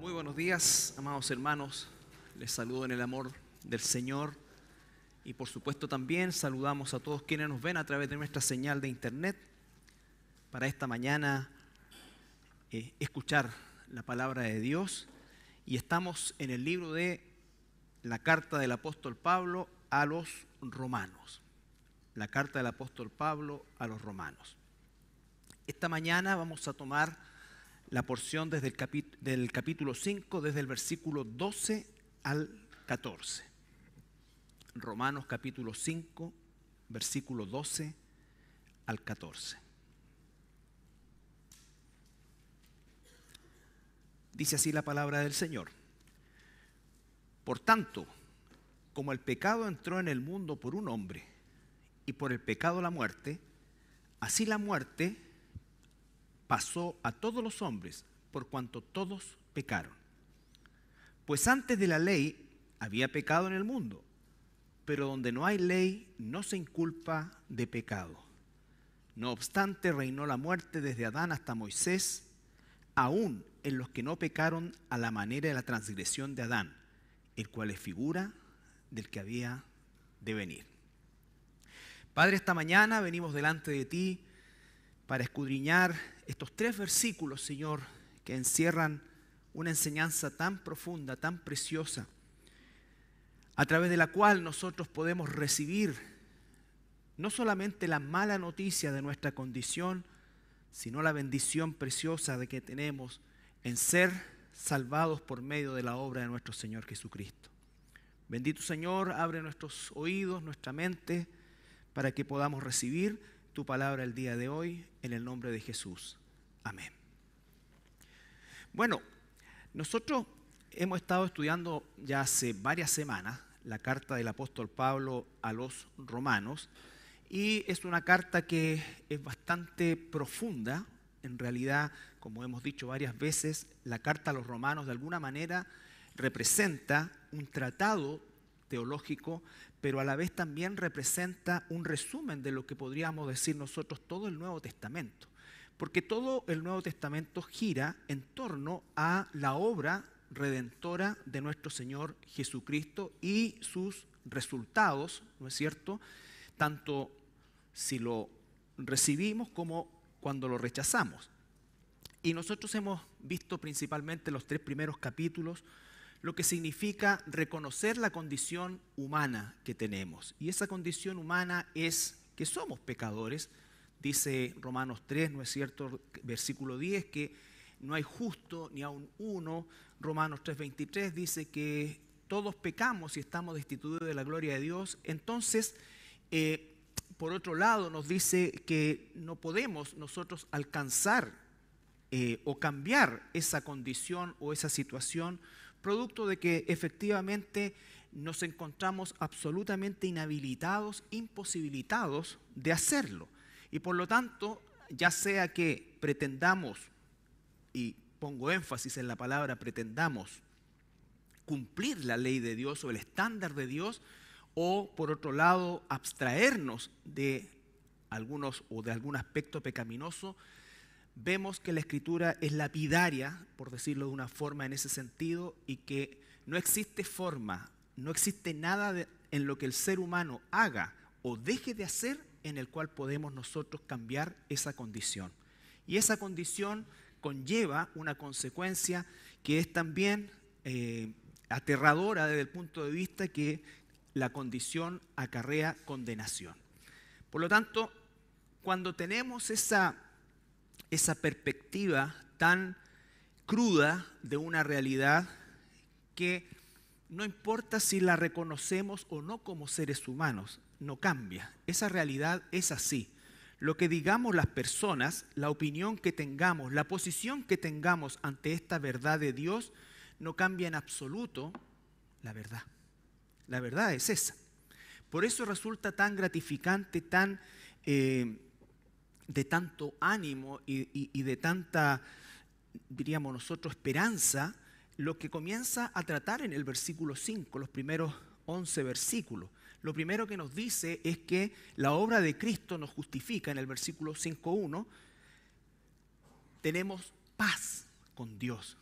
Muy buenos días, amados hermanos. Les saludo en el amor del Señor y por supuesto también saludamos a todos quienes nos ven a través de nuestra señal de internet para esta mañana escuchar la palabra de Dios. Y estamos en el libro de la carta del apóstol Pablo a los romanos. La carta del apóstol Pablo a los romanos. Esta mañana vamos a tomar la porción desde del capítulo 5, desde el versículo 12 al 14. Romanos capítulo 5, versículo 12 al 14. Dice así la palabra del Señor. Por tanto, como el pecado entró en el mundo por un hombre, y por el pecado la muerte, así la muerte pasó a todos los hombres, por cuanto todos pecaron. Pues antes de la ley había pecado en el mundo, pero donde no hay ley no se inculpa de pecado. No obstante, reinó la muerte desde Adán hasta Moisés, aún en los que no pecaron a la manera de la transgresión de Adán, el cual es figura del que había de venir. Padre, esta mañana venimos delante de ti para escudriñar estos 3 versículos, Señor, que encierran una enseñanza tan profunda, tan preciosa, a través de la cual nosotros podemos recibir no solamente la mala noticia de nuestra condición, sino la bendición preciosa de que tenemos en ser salvados por medio de la obra de nuestro Señor Jesucristo. Bendito Señor, abre nuestros oídos, nuestra mente, para que podamos recibir tu palabra el día de hoy, en el nombre de Jesús. Amén. Bueno, nosotros hemos estado estudiando ya hace varias semanas la carta del apóstol Pablo a los romanos, y es una carta que es bastante profunda. En realidad, como hemos dicho varias veces, la carta a los romanos de alguna manera representa un tratado teológico, pero a la vez también representa un resumen de lo que podríamos decir nosotros todo el Nuevo Testamento. Porque todo el Nuevo Testamento gira en torno a la obra redentora de nuestro Señor Jesucristo y sus resultados, ¿no es cierto?, tanto si lo recibimos como cuando lo rechazamos. Y nosotros hemos visto principalmente los 3 primeros capítulos lo que significa reconocer la condición humana que tenemos. Y esa condición humana es que somos pecadores. Dice Romanos 3, ¿no es cierto?, versículo 10, que no hay justo ni aun uno. Romanos 3:23 dice que todos pecamos y estamos destituidos de la gloria de Dios. Entonces, por otro lado, nos dice que no podemos nosotros alcanzar o cambiar esa condición o esa situación, producto de que efectivamente nos encontramos absolutamente inhabilitados, imposibilitados de hacerlo. Y por lo tanto, ya sea que pretendamos, y pongo énfasis en la palabra pretendamos, cumplir la ley de Dios o el estándar de Dios, o por otro lado, abstraernos de algunos o de algún aspecto pecaminoso, vemos que la Escritura es lapidaria, por decirlo de una forma en ese sentido, y que no existe forma, no existe nada en lo que el ser humano haga o deje de hacer en el cual podemos nosotros cambiar esa condición. Y esa condición conlleva una consecuencia que es también aterradora desde el punto de vista que la condición acarrea condenación. Por lo tanto, cuando tenemos esa perspectiva tan cruda de una realidad que no importa si la reconocemos o no como seres humanos, no cambia. Esa realidad es así. Lo que digamos las personas, la opinión que tengamos, la posición que tengamos ante esta verdad de Dios, no cambia en absoluto la verdad. La verdad es esa. Por eso resulta tan gratificante, tan de tanto ánimo y de tanta, diríamos nosotros, esperanza, lo que comienza a tratar en el versículo 5, los primeros 11 versículos. Lo primero que nos dice es que la obra de Cristo nos justifica. En el versículo 5:1 tenemos paz con Dios.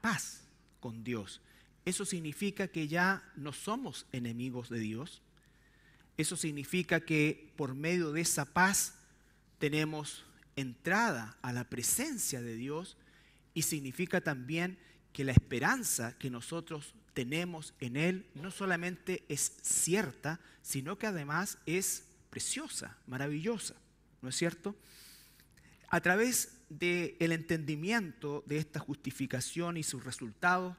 paz con Dios. Eso significa que ya no somos enemigos de Dios. Eso significa que por medio de esa paz tenemos entrada a la presencia de Dios, y significa también que la esperanza que nosotros tenemos en Él no solamente es cierta, sino que además es preciosa, maravillosa, ¿no es cierto? A través del entendimiento de esta justificación y sus resultados,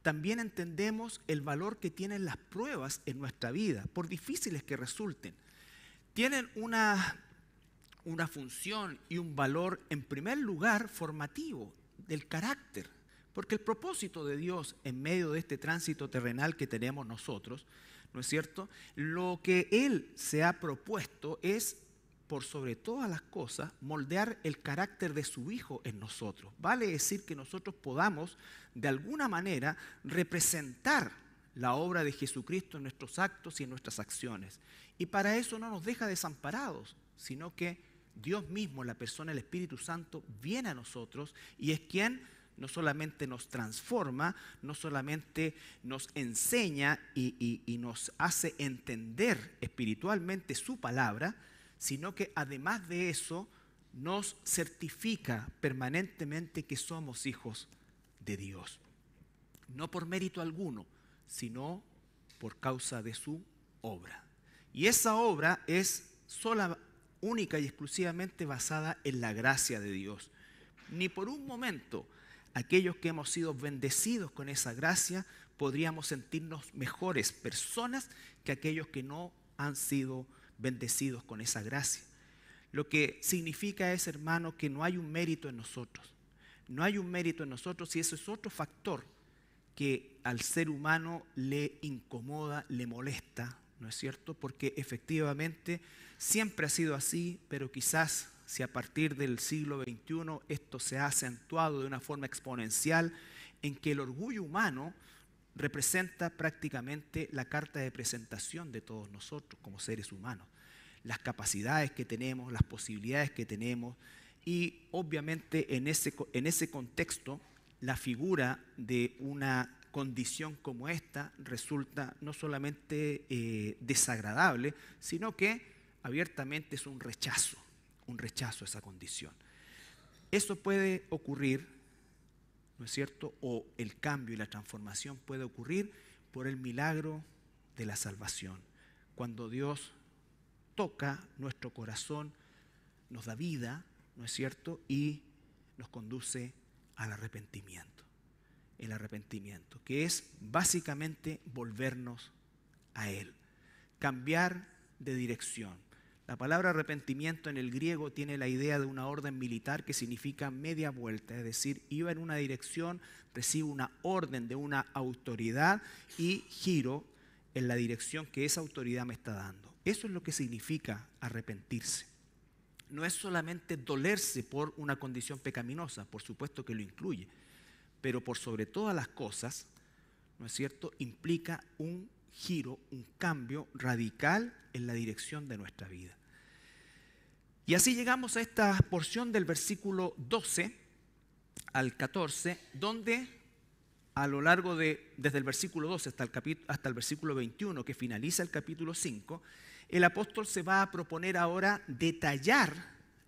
también entendemos el valor que tienen las pruebas en nuestra vida, por difíciles que resulten. Tienen una función y un valor, en primer lugar, formativo del carácter. Porque el propósito de Dios en medio de este tránsito terrenal que tenemos nosotros, ¿no es cierto? Lo que Él se ha propuesto es, por sobre todas las cosas, moldear el carácter de su Hijo en nosotros. Vale decir que nosotros podamos, de alguna manera, representar la obra de Jesucristo en nuestros actos y en nuestras acciones. Y para eso no nos deja desamparados, sino que Dios mismo, la persona del Espíritu Santo, viene a nosotros y es quien no solamente nos transforma, no solamente nos enseña y nos hace entender espiritualmente su palabra, sino que además de eso nos certifica permanentemente que somos hijos de Dios. No por mérito alguno, sino por causa de su obra. Y esa obra es única y exclusivamente basada en la gracia de Dios. Ni por un momento aquellos que hemos sido bendecidos con esa gracia podríamos sentirnos mejores personas que aquellos que no han sido bendecidos con esa gracia. Lo que significa es, hermano, que no hay un mérito en nosotros. No hay un mérito en nosotros, y eso es otro factor que al ser humano le incomoda, le molesta, ¿no es cierto? Porque efectivamente siempre ha sido así, pero quizás si a partir del siglo XXI esto se ha acentuado de una forma exponencial, en que el orgullo humano representa prácticamente la carta de presentación de todos nosotros como seres humanos. Las capacidades que tenemos, las posibilidades que tenemos, y obviamente en ese contexto la figura de una condición como esta resulta no solamente desagradable, sino que abiertamente es un rechazo a esa condición. Eso puede ocurrir, ¿no es cierto? O el cambio y la transformación puede ocurrir por el milagro de la salvación. Cuando Dios toca nuestro corazón, nos da vida, ¿no es cierto? Y nos conduce al arrepentimiento. El arrepentimiento, que es básicamente volvernos a Él, cambiar de dirección. La palabra arrepentimiento en el griego tiene la idea de una orden militar que significa media vuelta, es decir, iba en una dirección, recibo una orden de una autoridad y giro en la dirección que esa autoridad me está dando. Eso es lo que significa arrepentirse. No es solamente dolerse por una condición pecaminosa, por supuesto que lo incluye, pero por sobre todas las cosas, ¿no es cierto?, implica un giro, un cambio radical en la dirección de nuestra vida. Y así llegamos a esta porción del versículo 12 al 14, donde a lo largo desde el versículo 12 hasta el versículo 21, que finaliza el capítulo 5, el apóstol se va a proponer ahora detallar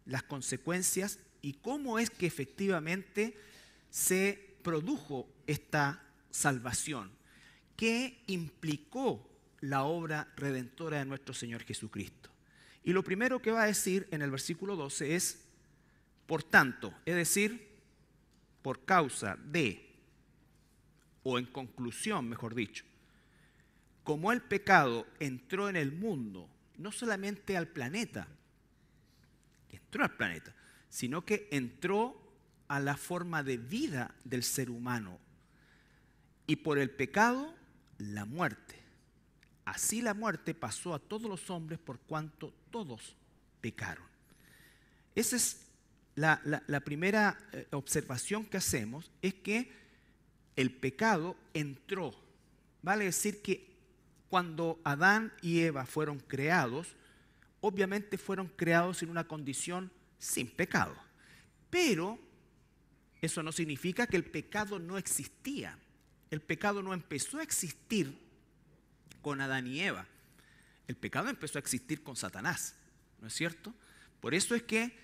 las consecuencias y cómo es que efectivamente se produjo esta salvación, qué implicó la obra redentora de nuestro Señor Jesucristo. Y lo primero que va a decir en el versículo 12 es, por tanto, es decir, por causa de, o en conclusión, mejor dicho, como el pecado entró en el mundo, no solamente al planeta, entró al planeta, sino que entró a la forma de vida del ser humano, y por el pecado, la muerte. Así la muerte pasó a todos los hombres por cuanto todos pecaron. Esa es la primera observación que hacemos, es que el pecado entró. Vale decir que cuando Adán y Eva fueron creados, obviamente fueron creados en una condición sin pecado. Pero eso no significa que el pecado no existía. El pecado no empezó a existir con Adán y Eva. El pecado empezó a existir con Satanás, ¿no es cierto? Por eso es que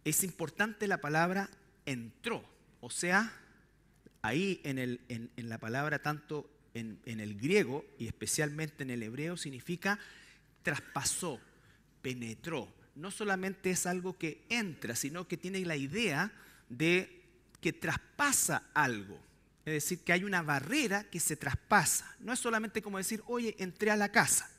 es importante la palabra entró. O sea, ahí en la palabra, tanto en el griego y especialmente en el hebreo, significa traspasó, penetró. No solamente es algo que entra, sino que tiene la idea de que traspasa algo. Es decir, que hay una barrera que se traspasa. No es solamente como decir, oye, entré a la casa,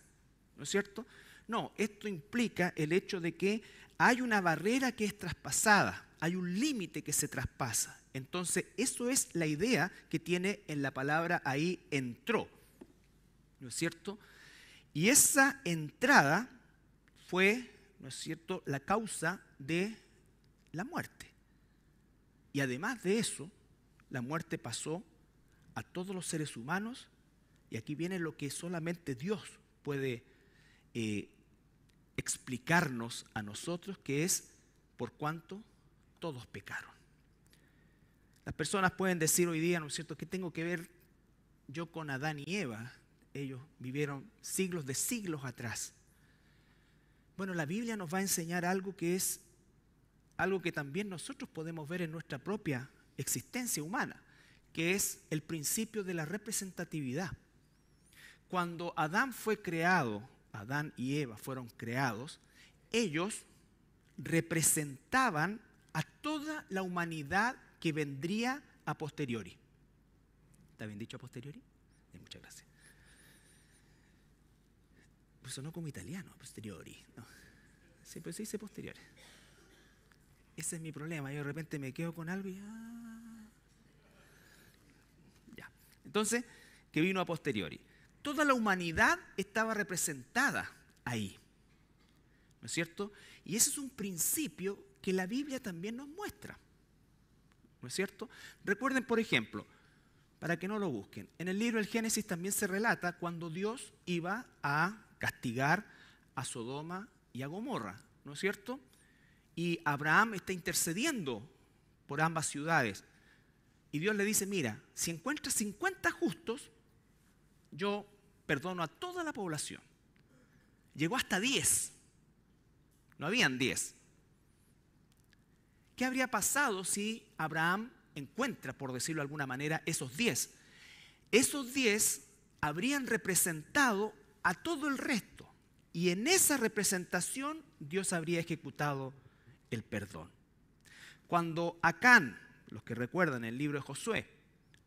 ¿no es cierto? No, esto implica el hecho de que hay una barrera que es traspasada, hay un límite que se traspasa. Entonces, eso es la idea que tiene en la palabra ahí, entró, ¿no es cierto? Y esa entrada fue, ¿no es cierto?, la causa de la muerte. Y además de eso, la muerte pasó a todos los seres humanos, y aquí viene lo que solamente Dios puede explicarnos a nosotros, que es por cuanto todos pecaron. Las personas pueden decir hoy día, ¿no es cierto?, ¿qué tengo que ver yo con Adán y Eva? Ellos vivieron siglos de siglos atrás. Bueno, la Biblia nos va a enseñar algo que es algo que también nosotros podemos ver en nuestra propia existencia humana, que es el principio de la representatividad. Cuando Adán fue creado, Adán y Eva fueron creados, ellos representaban a toda la humanidad que vendría a posteriori. ¿Está bien dicho a posteriori? Muchas gracias. Pues sonó como italiano, a posteriori. No. Sí, pero se dice posteriori. Ese es mi problema. Yo de repente me quedo con algo y... Ya. Entonces, que vino a posteriori. Toda la humanidad estaba representada ahí, ¿no es cierto? Y ese es un principio que la Biblia también nos muestra, ¿no es cierto? Recuerden, por ejemplo, para que no lo busquen, en el libro del Génesis también se relata cuando Dios iba a castigar a Sodoma y a Gomorra, ¿no es cierto? Y Abraham está intercediendo por ambas ciudades. Y Dios le dice, mira, si encuentras 50 justos, yo perdono a toda la población. Llegó hasta 10. No habían 10. ¿Qué habría pasado si Abraham encuentra, por decirlo de alguna manera, esos 10? Esos 10 habrían representado a todo el resto. Y en esa representación Dios habría ejecutado el perdón. Cuando Acán, los que recuerdan el libro de Josué,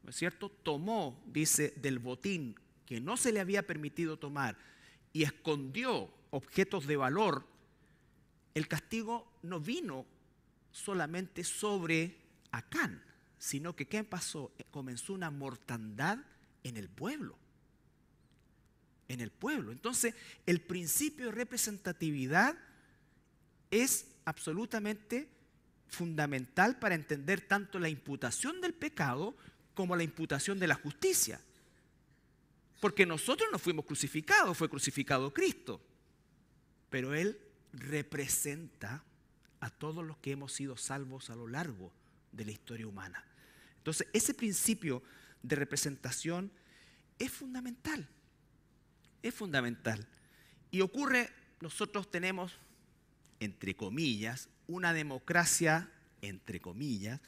¿no es cierto?, tomó, dice, del botín que no se le había permitido tomar y escondió objetos de valor, el castigo no vino solamente sobre Acán, sino que ¿qué pasó? Comenzó una mortandad en el pueblo. En el pueblo. Entonces, el principio de representatividad es absolutamente fundamental para entender tanto la imputación del pecado como la imputación de la justicia. Porque nosotros no fuimos crucificados, fue crucificado Cristo. Pero Él representa a todos los que hemos sido salvos a lo largo de la historia humana. Entonces, ese principio de representación es fundamental. Es fundamental. Y ocurre, nosotros tenemos, entre comillas, una democracia, entre comillas,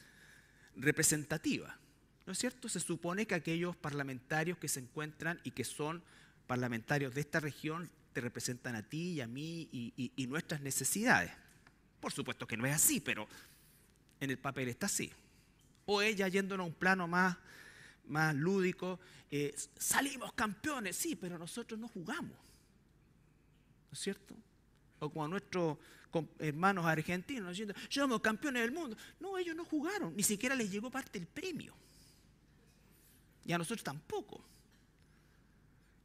representativa. ¿No es cierto? Se supone que aquellos parlamentarios que se encuentran y que son parlamentarios de esta región te representan a ti y a mí y nuestras necesidades. Por supuesto que no es así, pero en el papel está así. O ella yéndonos a un plano más lúdico, salimos campeones, sí, pero nosotros no jugamos. ¿No es cierto? O como nuestros hermanos argentinos diciendo, somos campeones del mundo. No, ellos no jugaron, ni siquiera les llegó parte del premio. Y a nosotros tampoco.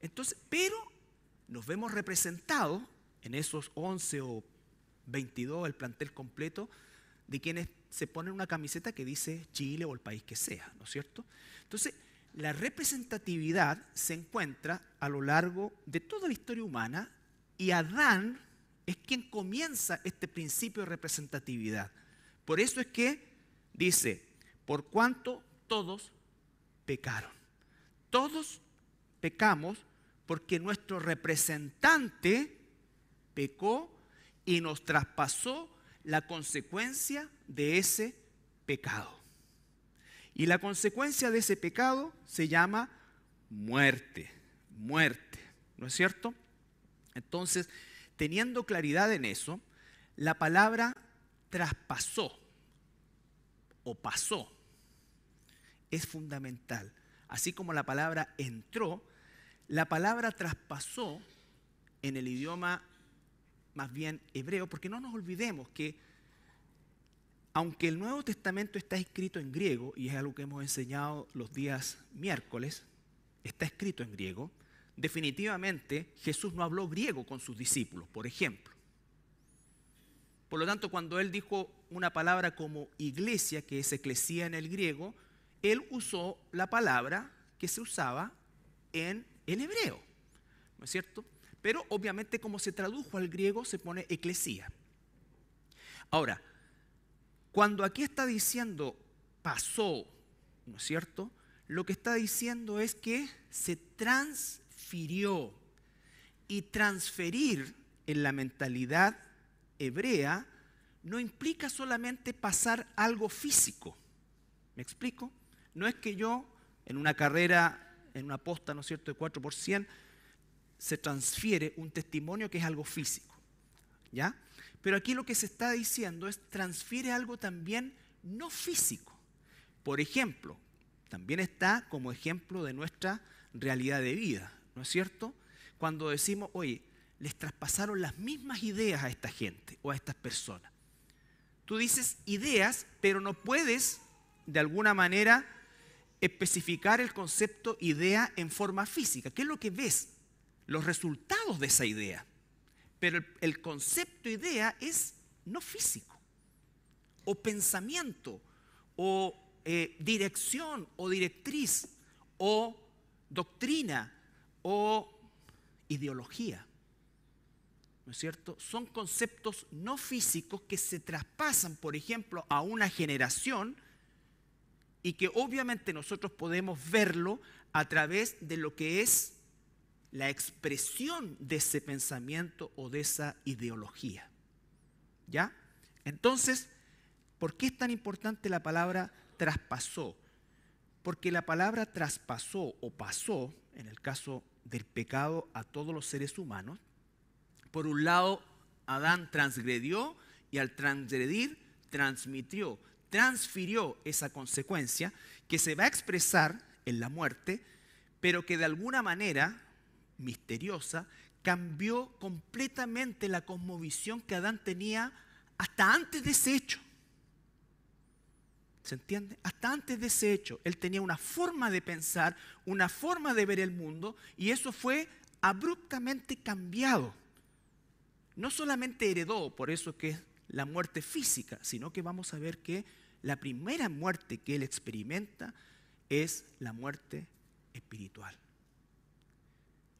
Entonces, pero nos vemos representados en esos 11 o 22, el plantel completo, de quienes se ponen una camiseta que dice Chile o el país que sea, ¿no es cierto? Entonces, la representatividad se encuentra a lo largo de toda la historia humana y Adán es quien comienza este principio de representatividad. Por eso es que dice, por cuanto todos pecaron. Todos pecamos porque nuestro representante pecó y nos traspasó la consecuencia de ese pecado. Y la consecuencia de ese pecado se llama muerte, muerte, ¿no es cierto? Entonces, teniendo claridad en eso, la palabra traspasó o pasó es fundamental. Así como la palabra entró, la palabra traspasó en el idioma más bien hebreo, porque no nos olvidemos que aunque el Nuevo Testamento está escrito en griego, y es algo que hemos enseñado los días miércoles, está escrito en griego, definitivamente Jesús no habló griego con sus discípulos, por ejemplo. Por lo tanto, cuando él dijo una palabra como iglesia, que es eclesía en el griego, él usó la palabra que se usaba en el hebreo, ¿no es cierto? Pero obviamente como se tradujo al griego se pone eclesía. Ahora, cuando aquí está diciendo pasó, ¿no es cierto? Lo que está diciendo es que se transfirió. Y transferir en la mentalidad hebrea no implica solamente pasar algo físico. ¿Me explico? No es que yo en una carrera, en una posta, ¿no es cierto?, de 4x100, se transfiere un testimonio que es algo físico, ¿ya? Pero aquí lo que se está diciendo es transfiere algo también no físico. Por ejemplo, también está como ejemplo de nuestra realidad de vida, ¿no es cierto? Cuando decimos, oye, les traspasaron las mismas ideas a esta gente o a estas personas. Tú dices ideas, pero no puedes de alguna manera especificar el concepto idea en forma física. ¿Qué es lo que ves? Los resultados de esa idea. Pero el concepto idea es no físico, o pensamiento, o dirección, o directriz, o doctrina, o ideología. ¿No es cierto? Son conceptos no físicos que se traspasan, por ejemplo, a una generación y que obviamente nosotros podemos verlo a través de lo que es la expresión de ese pensamiento o de esa ideología. ¿Ya? Entonces, ¿por qué es tan importante la palabra traspasó? Porque la palabra traspasó o pasó, en el caso del pecado a todos los seres humanos, por un lado, Adán transgredió y al transgredir transfirió esa consecuencia que se va a expresar en la muerte, pero que de alguna manera misteriosa cambió completamente la cosmovisión que Adán tenía hasta antes de ese hecho. ¿Se entiende? Hasta antes de ese hecho, él tenía una forma de pensar, una forma de ver el mundo, y eso fue abruptamente cambiado. No solamente heredó, por eso que es la muerte física, sino que vamos a ver que la primera muerte que él experimenta es la muerte espiritual.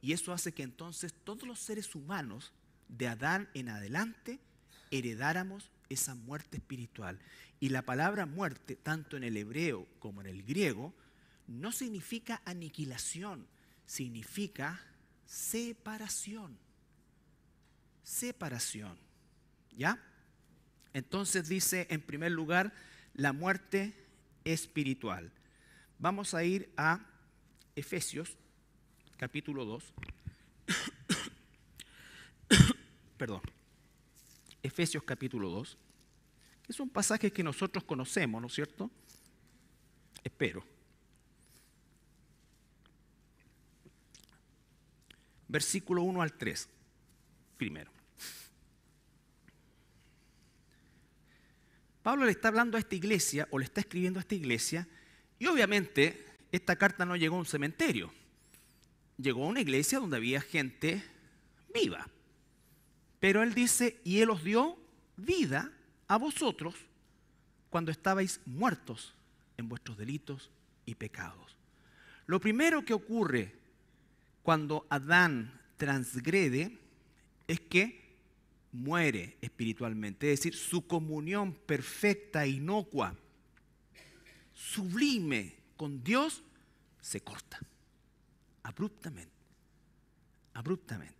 Y eso hace que entonces todos los seres humanos, de Adán en adelante, heredáramos esa muerte espiritual. Y la palabra muerte, tanto en el hebreo como en el griego, no significa aniquilación, significa separación. Separación. ¿Ya? Entonces dice, en primer lugar, la muerte espiritual. Vamos a ir a Efesios, capítulo 2. Perdón. Efesios, capítulo 2. Que son pasajes que nosotros conocemos, ¿no es cierto? Espero. Versículo 1 al 3. Primero. Pablo le está hablando a esta iglesia, o le está escribiendo a esta iglesia, y obviamente esta carta no llegó a un cementerio. Llegó a una iglesia donde había gente viva. Pero él dice, y él os dio vida a vosotros cuando estabais muertos en vuestros delitos y pecados. Lo primero que ocurre cuando Adán transgrede es que muere espiritualmente, es decir, su comunión perfecta, inocua, sublime con Dios se corta. Abruptamente. Abruptamente.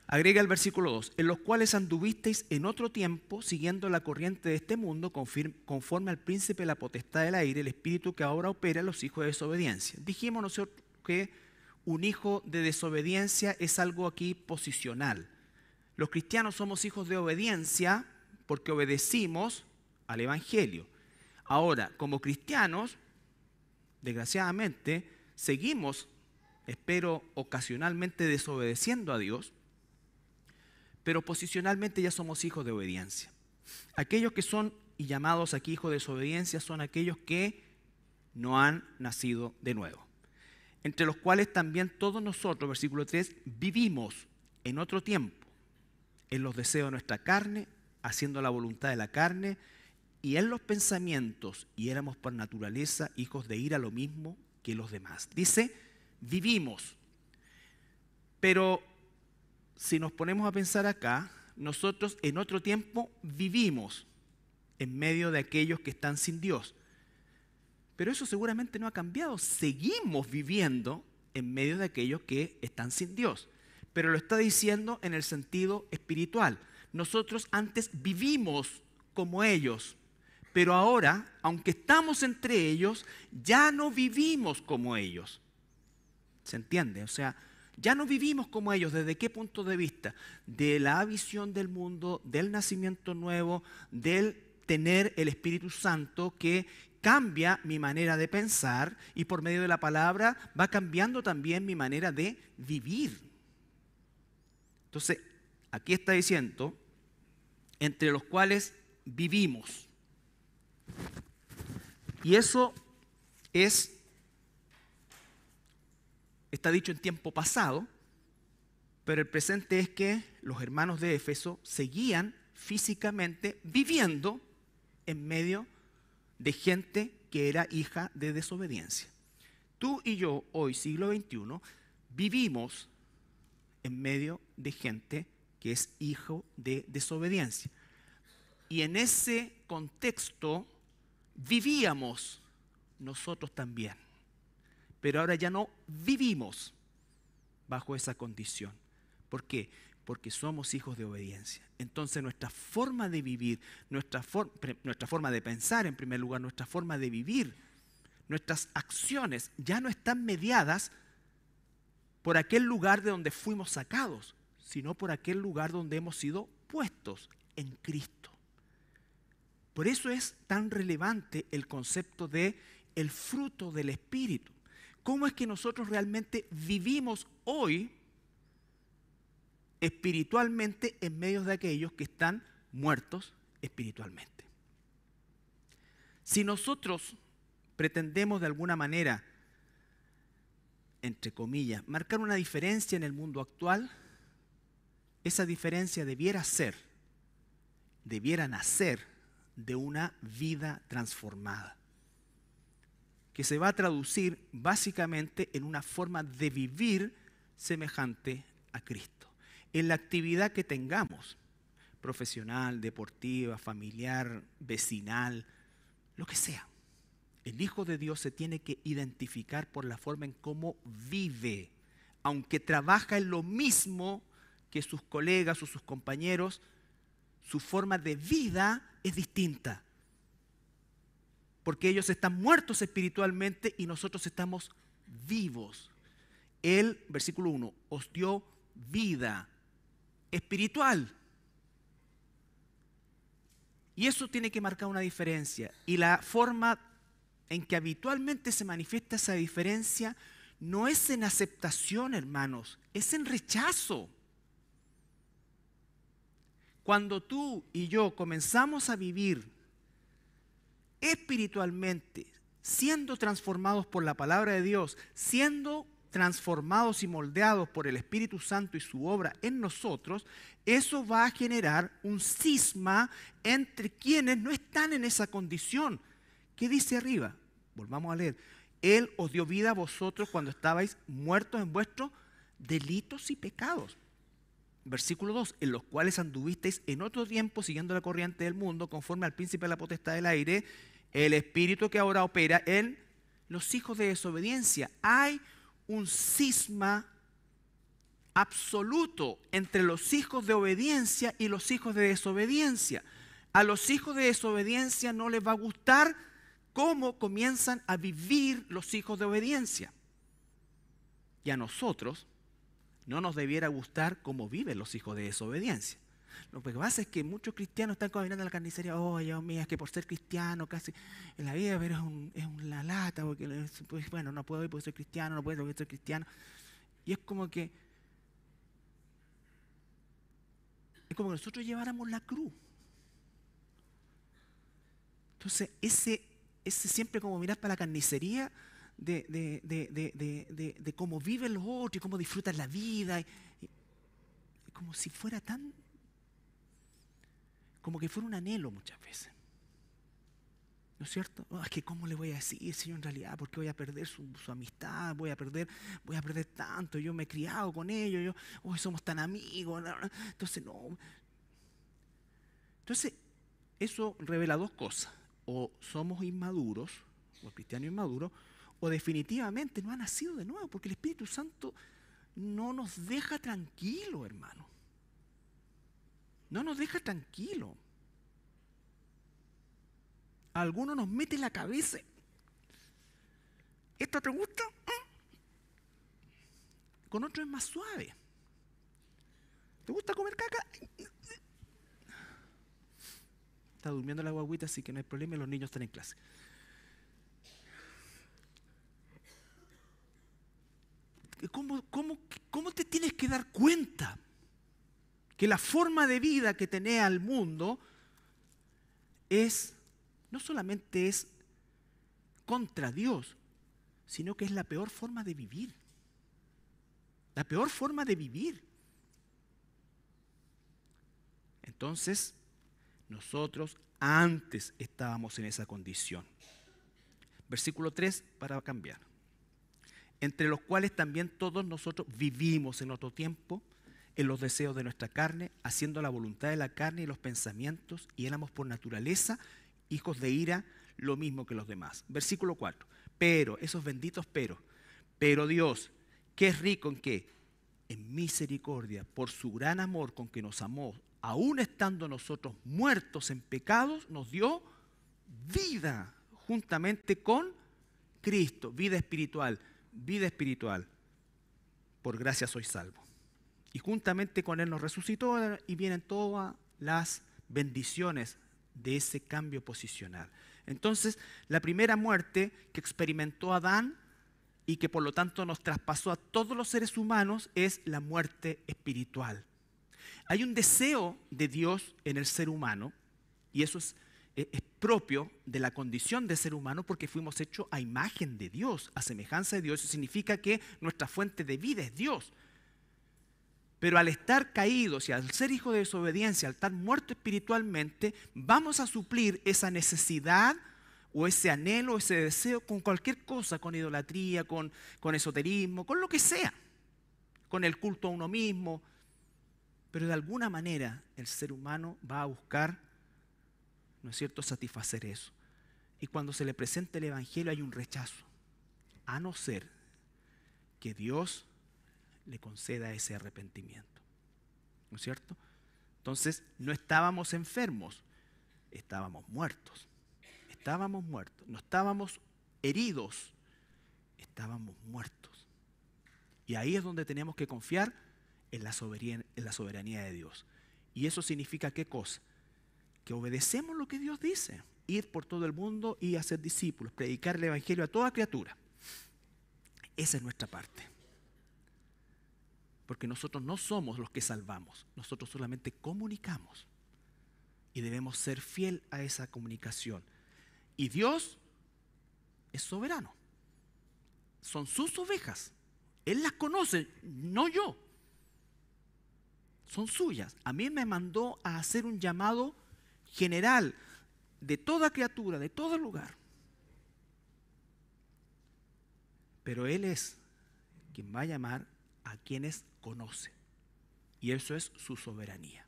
Agrega el versículo 2, en los cuales anduvisteis en otro tiempo, siguiendo la corriente de este mundo, conforme al príncipe de la potestad del aire, el espíritu que ahora opera en los hijos de desobediencia. Dijimos nosotros que un hijo de desobediencia es algo aquí posicional. Los cristianos somos hijos de obediencia porque obedecimos al evangelio. Ahora, como cristianos, desgraciadamente, seguimos, espero, ocasionalmente desobedeciendo a Dios, pero posicionalmente ya somos hijos de obediencia. Aquellos que son y llamados aquí hijos de desobediencia son aquellos que no han nacido de nuevo, entre los cuales también todos nosotros, versículo 3, vivimos en otro tiempo, en los deseos de nuestra carne, haciendo la voluntad de la carne, y en los pensamientos, y éramos por naturaleza hijos de ira, lo mismo que los demás. Dice, vivimos, pero si nos ponemos a pensar acá, nosotros en otro tiempo vivimos en medio de aquellos que están sin Dios. Pero eso seguramente no ha cambiado. Seguimos viviendo en medio de aquellos que están sin Dios. Pero lo está diciendo en el sentido espiritual. Nosotros antes vivimos como ellos, pero ahora, aunque estamos entre ellos, ya no vivimos como ellos. ¿Se entiende? O sea, ya no vivimos como ellos. ¿Desde qué punto de vista? De la visión del mundo, del nacimiento nuevo, del tener el Espíritu Santo que cambia mi manera de pensar y por medio de la palabra va cambiando también mi manera de vivir. Entonces, aquí está diciendo, entre los cuales vivimos. Y eso está dicho en tiempo pasado, pero el presente es que los hermanos de Éfeso seguían físicamente viviendo en medio de gente que era hija de desobediencia. Tú y yo, hoy, siglo XXI, vivimos en medio de gente que es hijo de desobediencia. Y en ese contexto vivíamos nosotros también. Pero ahora ya no vivimos bajo esa condición. ¿Por qué? Porque somos hijos de obediencia. Entonces nuestra forma de vivir, nuestra forma de pensar en primer lugar, nuestra forma de vivir, nuestras acciones ya no están mediadas por aquel lugar de donde fuimos sacados, sino por aquel lugar donde hemos sido puestos en Cristo. Por eso es tan relevante el concepto de el fruto del Espíritu. ¿Cómo es que nosotros realmente vivimos hoy espiritualmente en medio de aquellos que están muertos espiritualmente? Si nosotros pretendemos de alguna manera, entre comillas, marcar una diferencia en el mundo actual, esa diferencia debiera nacer de una vida transformada, que se va a traducir básicamente en una forma de vivir semejante a Cristo. En la actividad que tengamos, profesional, deportiva, familiar, vecinal, lo que sea, el Hijo de Dios se tiene que identificar por la forma en cómo vive, aunque trabaja en lo mismo que sus colegas o sus compañeros, su forma de vida es distinta. Porque ellos están muertos espiritualmente y nosotros estamos vivos. Él, versículo 1, os dio vida espiritual. Y eso tiene que marcar una diferencia. Y la forma en que habitualmente se manifiesta esa diferencia no es en aceptación, hermanos, es en rechazo. Cuando tú y yo comenzamos a vivir espiritualmente, siendo transformados por la palabra de Dios, siendo transformados y moldeados por el Espíritu Santo y su obra en nosotros, eso va a generar un cisma entre quienes no están en esa condición. ¿Qué dice arriba? Volvamos a leer. Él os dio vida a vosotros cuando estabais muertos en vuestros delitos y pecados. Versículo 2, en los cuales anduvisteis en otro tiempo siguiendo la corriente del mundo, conforme al príncipe de la potestad del aire, el espíritu que ahora opera en los hijos de desobediencia. Hay un cisma absoluto entre los hijos de obediencia y los hijos de desobediencia. A los hijos de desobediencia no les va a gustar cómo comienzan a vivir los hijos de obediencia. Y a nosotros no nos debiera gustar cómo viven los hijos de desobediencia. Lo que pasa es que muchos cristianos están caminando en la carnicería. Oh, Dios mío, es que por ser cristiano casi en la vida, pero es una lata, porque pues, bueno, no puedo ir porque soy cristiano, no puedo ir porque soy cristiano. Y es como que nosotros lleváramos la cruz. Entonces, ese siempre como mirar para la carnicería de cómo viven los otros y cómo disfrutan la vida, y como si fuera tan, como que fuera un anhelo muchas veces. ¿No es cierto? Oh, es que ¿cómo le voy a decir, Señor, en realidad? Porque voy a perder su amistad, voy a perder tanto, yo me he criado con ellos, hoy somos tan amigos, entonces no. Entonces, eso revela dos cosas. O somos inmaduros, los cristianos inmaduros, o definitivamente no ha nacido de nuevo, porque el Espíritu Santo no nos deja tranquilos, hermano. No nos deja tranquilos. A algunos nos mete en la cabeza. ¿Esto te gusta? Con otros es más suave. ¿Te gusta comer caca? Está durmiendo la guaguita, así que no hay problema, y los niños están en clase. ¿Cómo te tienes que dar cuenta que la forma de vida que tenés al mundo no solamente es contra Dios, sino que es la peor forma de vivir? La peor forma de vivir. Entonces, nosotros antes estábamos en esa condición. Versículo 3 para cambiar. Entre los cuales también todos nosotros vivimos en otro tiempo, en los deseos de nuestra carne, haciendo la voluntad de la carne y los pensamientos, y éramos por naturaleza hijos de ira, lo mismo que los demás. Versículo 4. Pero, esos benditos pero Dios, que es rico en qué? En misericordia, por su gran amor con que nos amó, aún estando nosotros muertos en pecados, nos dio vida juntamente con Cristo, vida espiritual. Por gracia soy salvo. Y juntamente con Él nos resucitó, y vienen todas las bendiciones de ese cambio posicional. Entonces, la primera muerte que experimentó Adán y que por lo tanto nos traspasó a todos los seres humanos es la muerte espiritual. Hay un deseo de Dios en el ser humano, y eso es propio de la condición de ser humano, porque fuimos hechos a imagen de Dios, a semejanza de Dios. Eso significa que nuestra fuente de vida es Dios. Pero al estar caídos y al ser hijos de desobediencia, al estar muertos espiritualmente, vamos a suplir esa necesidad o ese anhelo, ese deseo con cualquier cosa, con idolatría, con esoterismo, con lo que sea, con el culto a uno mismo. Pero de alguna manera el ser humano va a buscar, ¿no es cierto?, satisfacer eso. Y cuando se le presenta el Evangelio hay un rechazo, a no ser que Dios le conceda ese arrepentimiento. ¿No es cierto? Entonces, no estábamos enfermos, estábamos muertos. Estábamos muertos, no estábamos heridos, estábamos muertos. Y ahí es donde tenemos que confiar en la soberanía de Dios. ¿Y eso significa qué cosa? Que obedecemos lo que Dios dice. Ir por todo el mundo y hacer discípulos, predicar el Evangelio a toda criatura. Esa es nuestra parte. Porque nosotros no somos los que salvamos, nosotros solamente comunicamos. Y debemos ser fiel a esa comunicación. Y Dios es soberano. Son sus ovejas. Él las conoce, no yo. Son suyas. A mí me mandó a hacer un llamado general de toda criatura, de todo lugar. Pero Él es quien va a llamar a quienes conoce. Y eso es su soberanía.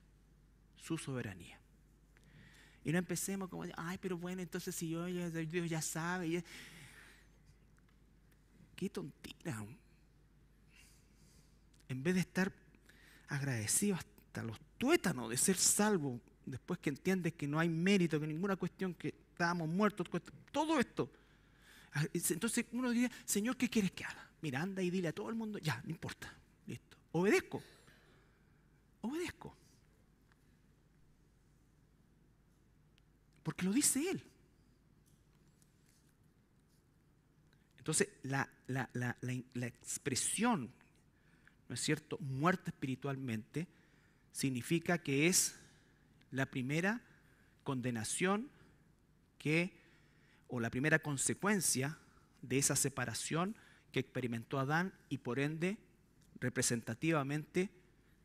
Su soberanía. Y no empecemos como, ay, pero bueno, entonces si Dios ya sabe. Qué tontera. En vez de estar agradecido hasta los tuétanos de ser salvo, después que entiendes que no hay mérito, que ninguna cuestión, que estábamos muertos, todo esto. Entonces uno diría, Señor, ¿qué quieres que haga? Mira, anda y dile a todo el mundo, ya, no importa, listo. Obedezco. Porque lo dice Él. Entonces, la expresión, ¿no es cierto?, muerta espiritualmente, significa que es la primera condenación o la primera consecuencia de esa separación que experimentó Adán y por ende, representativamente,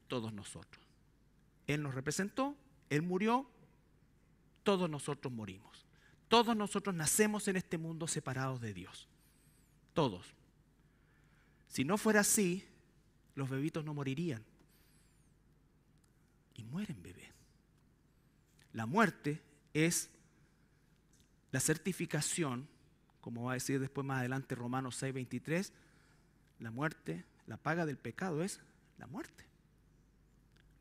todos nosotros. Él nos representó, Él murió, todos nosotros morimos. Todos nosotros nacemos en este mundo separados de Dios. Todos. Si no fuera así, los bebitos no morirían. Y mueren bebés. La muerte es la certificación, como va a decir después más adelante Romanos 6:23, la muerte, la paga del pecado es la muerte.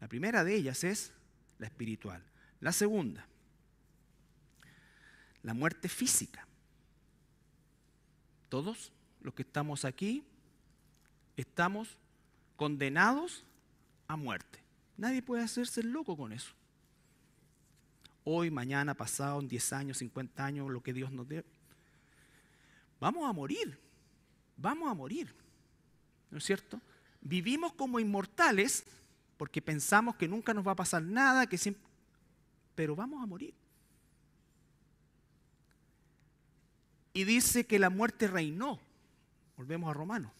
La primera de ellas es la espiritual. La segunda, la muerte física. Todos los que estamos aquí estamos condenados a muerte. Nadie puede hacerse el loco con eso. Hoy, mañana, pasado, en 10 años, 50 años, lo que Dios nos dé. Vamos a morir. ¿No es cierto? Vivimos como inmortales porque pensamos que nunca nos va a pasar nada, pero vamos a morir. Y dice que la muerte reinó. Volvemos a Romanos.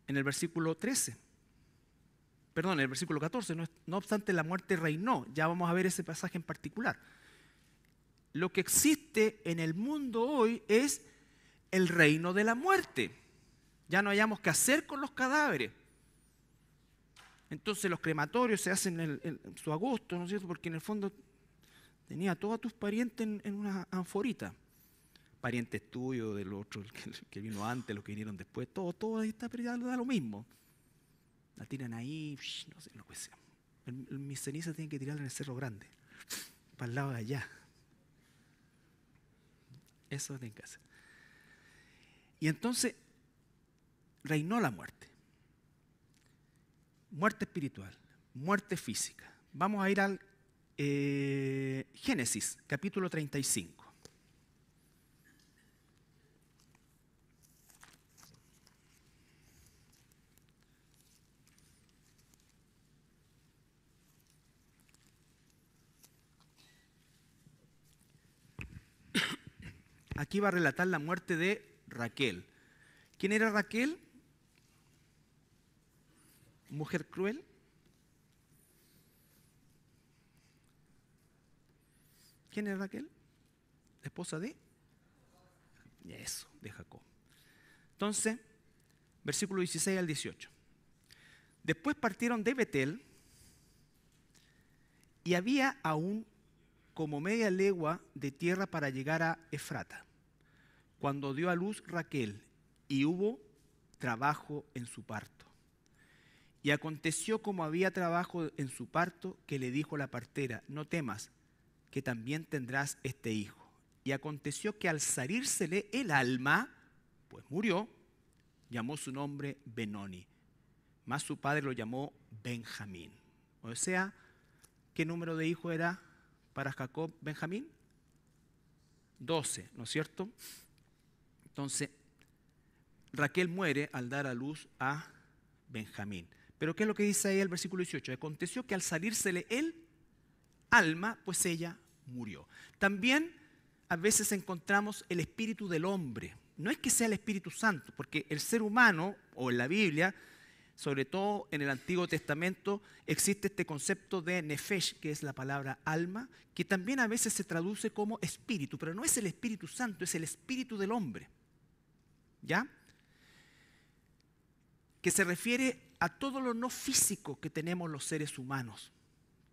En el versículo 13. Perdón, en el versículo 14. No obstante, la muerte reinó. Ya vamos a ver ese pasaje en particular. Lo que existe en el mundo hoy es el reino de la muerte. Ya no hayamos qué hacer con los cadáveres. Entonces los crematorios se hacen en su agosto, ¿no es cierto? Porque en el fondo tenía a todos tus parientes en una anforita. Parientes tuyos, del otro, el que vino antes, los que vinieron después, todo ahí está, pero ya da lo mismo. La tiran ahí, no sé, lo que sea. Mis cenizas tienen que tirarla en el Cerro Grande, para el lado de allá. Eso tienen que hacer. Y entonces reinó la muerte. Muerte espiritual, muerte física. Vamos a ir al Génesis, capítulo 35. Aquí va a relatar la muerte de Raquel. ¿Quién era Raquel? ¿Mujer cruel? ¿Quién era Raquel? ¿La esposa de? Eso, de Jacob. Entonces, versículo 16 al 18. Después partieron de Betel y había aún como media legua de tierra para llegar a Efrata, cuando dio a luz Raquel y hubo trabajo en su parto. Y aconteció como había trabajo en su parto, que le dijo la partera, no temas, que también tendrás este hijo. Y aconteció que al salírsele el alma, pues murió, llamó su nombre Benoni, mas su padre lo llamó Benjamín. O sea, ¿qué número de hijos era para Jacob Benjamín? 12, ¿no es cierto? Entonces, Raquel muere al dar a luz a Benjamín. Pero ¿qué es lo que dice ahí el versículo 18? Aconteció que al salírsele el alma, pues ella murió. También a veces encontramos el espíritu del hombre. No es que sea el Espíritu Santo, porque el ser humano, o en la Biblia, sobre todo en el Antiguo Testamento, existe este concepto de nefesh, que es la palabra alma, que también a veces se traduce como espíritu, pero no es el Espíritu Santo, es el espíritu del hombre. ¿Ya? Que se refiere a todo lo no físico que tenemos los seres humanos.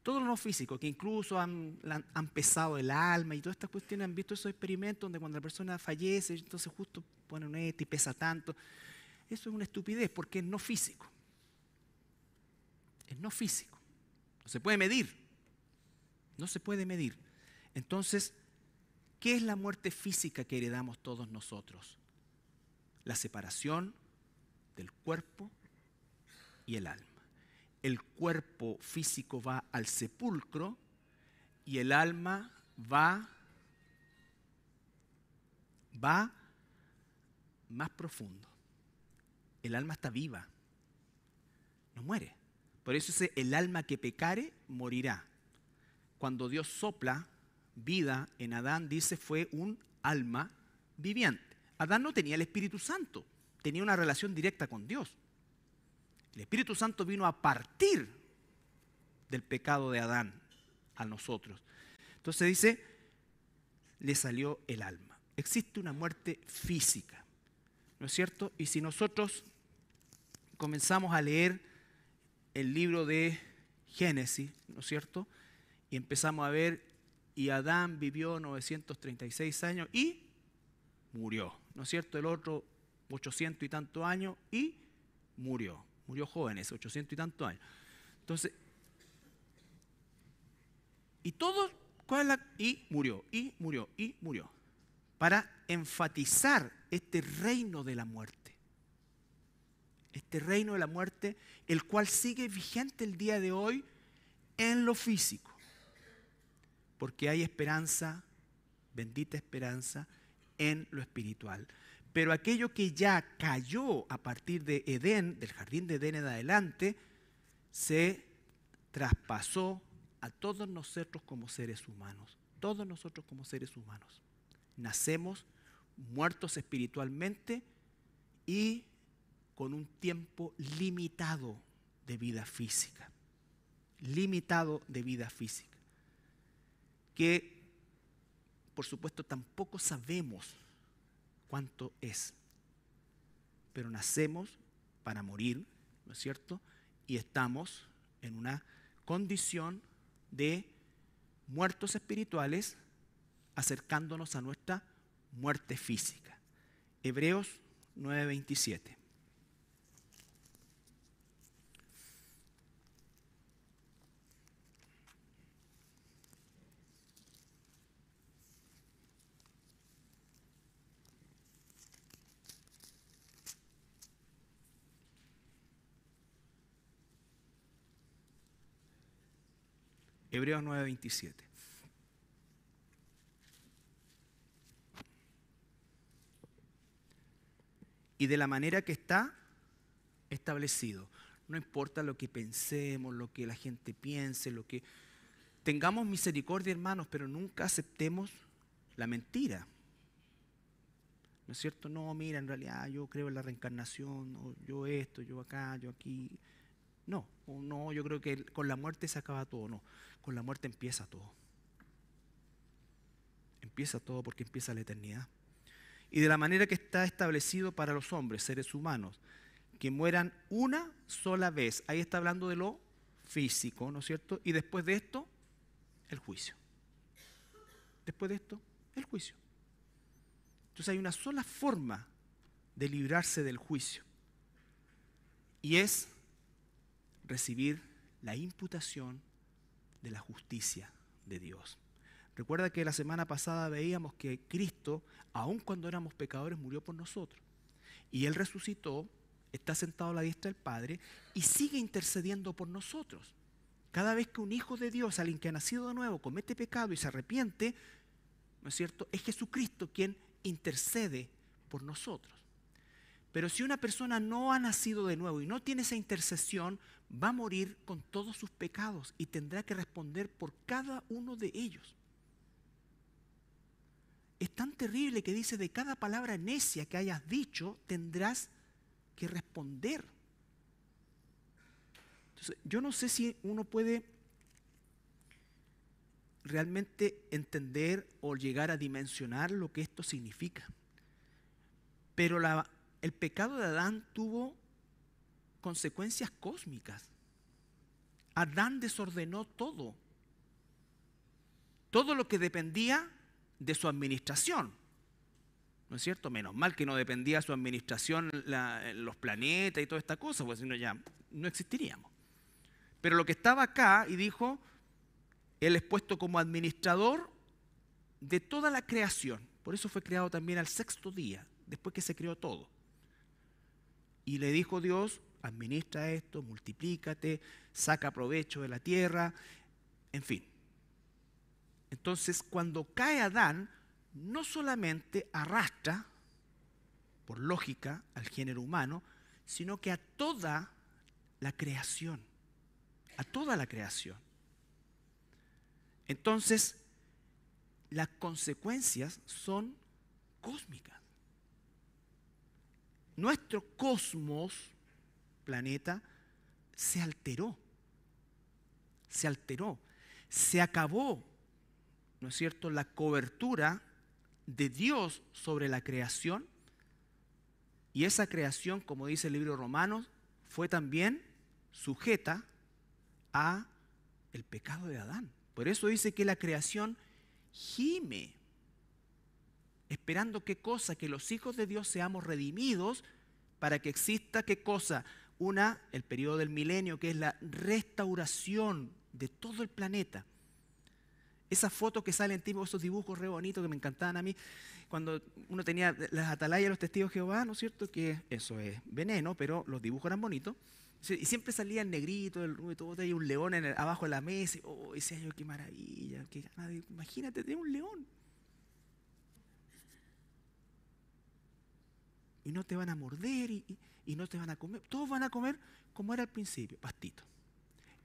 Todo lo no físico, que incluso han pesado el alma y todas estas cuestiones, han visto esos experimentos donde cuando la persona fallece, entonces justo pone un ETA y pesa tanto. Eso es una estupidez porque es no físico. Es no físico. No se puede medir. No se puede medir. Entonces, ¿qué es la muerte física que heredamos todos nosotros? La separación del cuerpo y el alma. El cuerpo físico va al sepulcro y el alma va más profundo. El alma está viva, no muere. Por eso dice, el alma que pecare morirá. Cuando Dios sopla vida en Adán, dice, fue un alma viviente. Adán no tenía el Espíritu Santo, tenía una relación directa con Dios. El Espíritu Santo vino a partir del pecado de Adán a nosotros. Entonces dice, le salió el alma. Existe una muerte física, ¿no es cierto? Y si nosotros comenzamos a leer el libro de Génesis, ¿no es cierto? Y empezamos a ver, y Adán vivió 936 años y murió, ¿no es cierto? El otro 800 y tantos años y murió. Murió joven, ese 800 y tantos años. Entonces, y todo, y murió, y murió, y murió. Para enfatizar este reino de la muerte. Este reino de la muerte, el cual sigue vigente el día de hoy en lo físico. Porque hay esperanza, bendita esperanza, en lo espiritual. Pero aquello que ya cayó a partir de Edén, del jardín de Edén en adelante, se traspasó a todos nosotros como seres humanos. Todos nosotros como seres humanos. Nacemos muertos espiritualmente y con un tiempo limitado de vida física. Limitado de vida física. Que, por supuesto, tampoco sabemos cuánto es. Pero nacemos para morir, ¿no es cierto? Y estamos en una condición de muertos espirituales acercándonos a nuestra muerte física. Hebreos 9:27. Hebreos 9:27. Y de la manera que está establecido. No importa lo que pensemos, lo que la gente piense, lo que... Tengamos misericordia, hermanos, pero nunca aceptemos la mentira. ¿No es cierto? No, mira, en realidad yo creo en la reencarnación, o yo esto, yo acá, yo aquí. No, o no, yo creo que con la muerte se acaba todo. No, con la muerte empieza todo. Empieza todo porque empieza la eternidad. Y de la manera que está establecido para los hombres, seres humanos, que mueran una sola vez. Ahí está hablando de lo físico, ¿no es cierto? Y después de esto, el juicio. Después de esto, el juicio. Entonces hay una sola forma de librarse del juicio. Y es recibir la imputación de la justicia de Dios. Recuerda que la semana pasada veíamos que Cristo, aun cuando éramos pecadores, murió por nosotros. Y Él resucitó, está sentado a la diestra del Padre y sigue intercediendo por nosotros. Cada vez que un hijo de Dios, alguien que ha nacido de nuevo, comete pecado y se arrepiente, ¿no es cierto? Es Jesucristo quien intercede por nosotros. Pero si una persona no ha nacido de nuevo y no tiene esa intercesión, va a morir con todos sus pecados y tendrá que responder por cada uno de ellos. Es tan terrible que dice, de cada palabra necia que hayas dicho, tendrás que responder. Entonces, yo no sé si uno puede realmente entender o llegar a dimensionar lo que esto significa. Pero el pecado de Adán tuvo consecuencias cósmicas. Adán desordenó todo. Todo lo que dependía de su administración. ¿No es cierto? Menos mal que no dependía de su administración los planetas y toda esta cosa, porque si no ya no existiríamos. Pero lo que estaba acá, y dijo, él es puesto como administrador de toda la creación. Por eso fue creado también al sexto día, después que se creó todo. Y le dijo Dios, administra esto, multiplícate, saca provecho de la tierra, en fin. Entonces, cuando cae Adán, no solamente arrastra, por lógica, al género humano, sino que a toda la creación. A toda la creación. Entonces, las consecuencias son cósmicas. Nuestro cosmos, planeta, se alteró. Se alteró. Se acabó, ¿no es cierto?, la cobertura de Dios sobre la creación. Y esa creación, como dice el libro de Romanos, fue también sujeta a el pecado de Adán. Por eso dice que la creación gime, esperando qué cosa, que los hijos de Dios seamos redimidos para que exista qué cosa. Una, el periodo del milenio, que es la restauración de todo el planeta. Esa foto que sale en tipo, esos dibujos re bonitos que me encantaban a mí, cuando uno tenía las atalayas de los testigos de Jehová, ¿no es cierto? Que eso es veneno, pero los dibujos eran bonitos. Y siempre salía el negrito, el rubio, todo, y un león abajo de la mesa. Y, oh, decía yo, qué maravilla, imagínate tener un león. Y no te van a morder y no te van a comer. Todos van a comer como era al principio, pastito.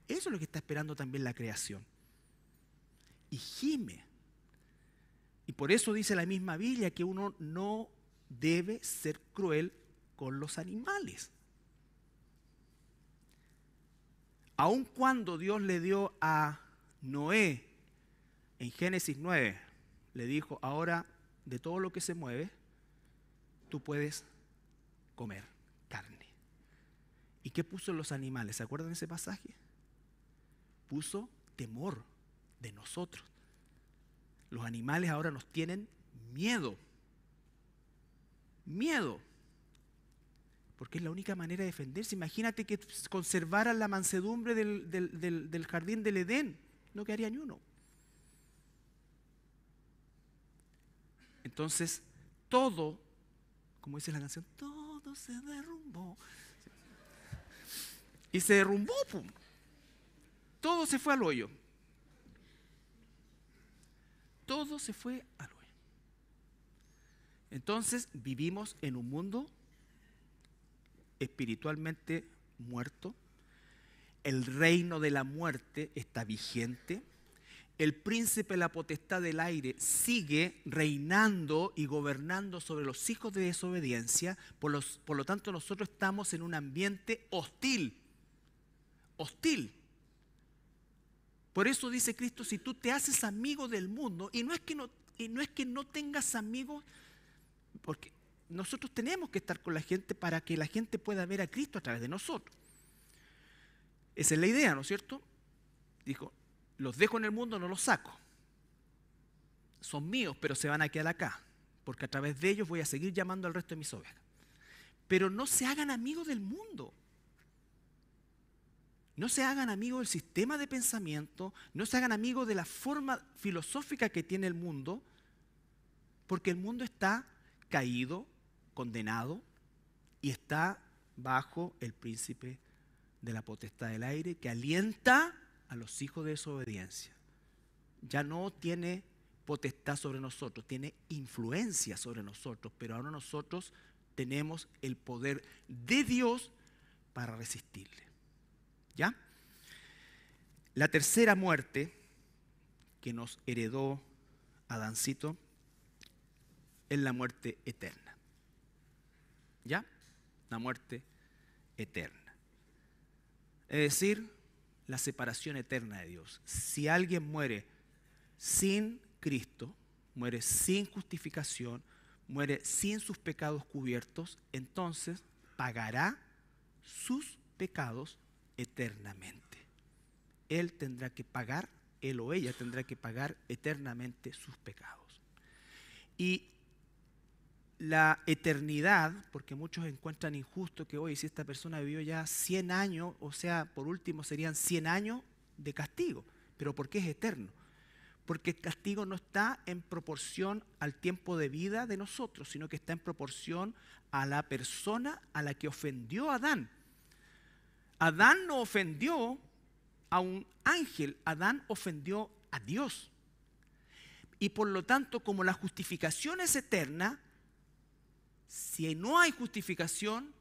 Eso es lo que está esperando también la creación. Y gime. Y por eso dice la misma Biblia que uno no debe ser cruel con los animales. Aun cuando Dios le dio a Noé, en Génesis 9, le dijo, ahora de todo lo que se mueve, tú puedes comer carne. ¿Y qué puso en los animales? ¿Se acuerdan de ese pasaje? Puso temor de nosotros. Los animales ahora nos tienen miedo. Miedo. Porque es la única manera de defenderse. Imagínate que conservaran la mansedumbre del jardín del Edén. No quedaría ni uno. Entonces, todo, como dice la canción, todo se derrumbó. Y se derrumbó, pum. Todo se fue al hoyo. Todo se fue al hoyo. Entonces, vivimos en un mundo espiritualmente muerto. El reino de la muerte está vigente. El príncipe de la potestad del aire sigue reinando y gobernando sobre los hijos de desobediencia. Por lo tanto, nosotros estamos en un ambiente hostil. Hostil. Por eso dice Cristo, si tú te haces amigo del mundo, y no es que no tengas amigos, porque nosotros tenemos que estar con la gente para que la gente pueda ver a Cristo a través de nosotros. Esa es la idea, ¿no es cierto? Dijo, los dejo en el mundo, no los saco. Son míos, pero se van a quedar acá, porque a través de ellos voy a seguir llamando al resto de mis ovejas. Pero no se hagan amigos del mundo. No se hagan amigos del sistema de pensamiento, no se hagan amigos de la forma filosófica que tiene el mundo, porque el mundo está caído, condenado, y está bajo el príncipe de la potestad del aire que alienta a los hijos de desobediencia. Ya no tiene potestad sobre nosotros, tiene influencia sobre nosotros, pero ahora nosotros tenemos el poder de Dios para resistirle. ¿Ya? La tercera muerte que nos heredó Adancito es la muerte eterna. ¿Ya? La muerte eterna. Es decir, la separación eterna de Dios. Si alguien muere sin Cristo, muere sin justificación, muere sin sus pecados cubiertos, entonces pagará sus pecados eternamente. él o ella tendrá que pagar eternamente sus pecados. Y la eternidad, porque muchos encuentran injusto que, oye, si esta persona vivió ya 100 años, o sea, por último serían 100 años de castigo. ¿Pero por qué es eterno? Porque el castigo no está en proporción al tiempo de vida de nosotros, sino que está en proporción a la persona a la que ofendió Adán. Adán no ofendió a un ángel, Adán ofendió a Dios. Y por lo tanto, como la justificación es eterna, si no hay justificación,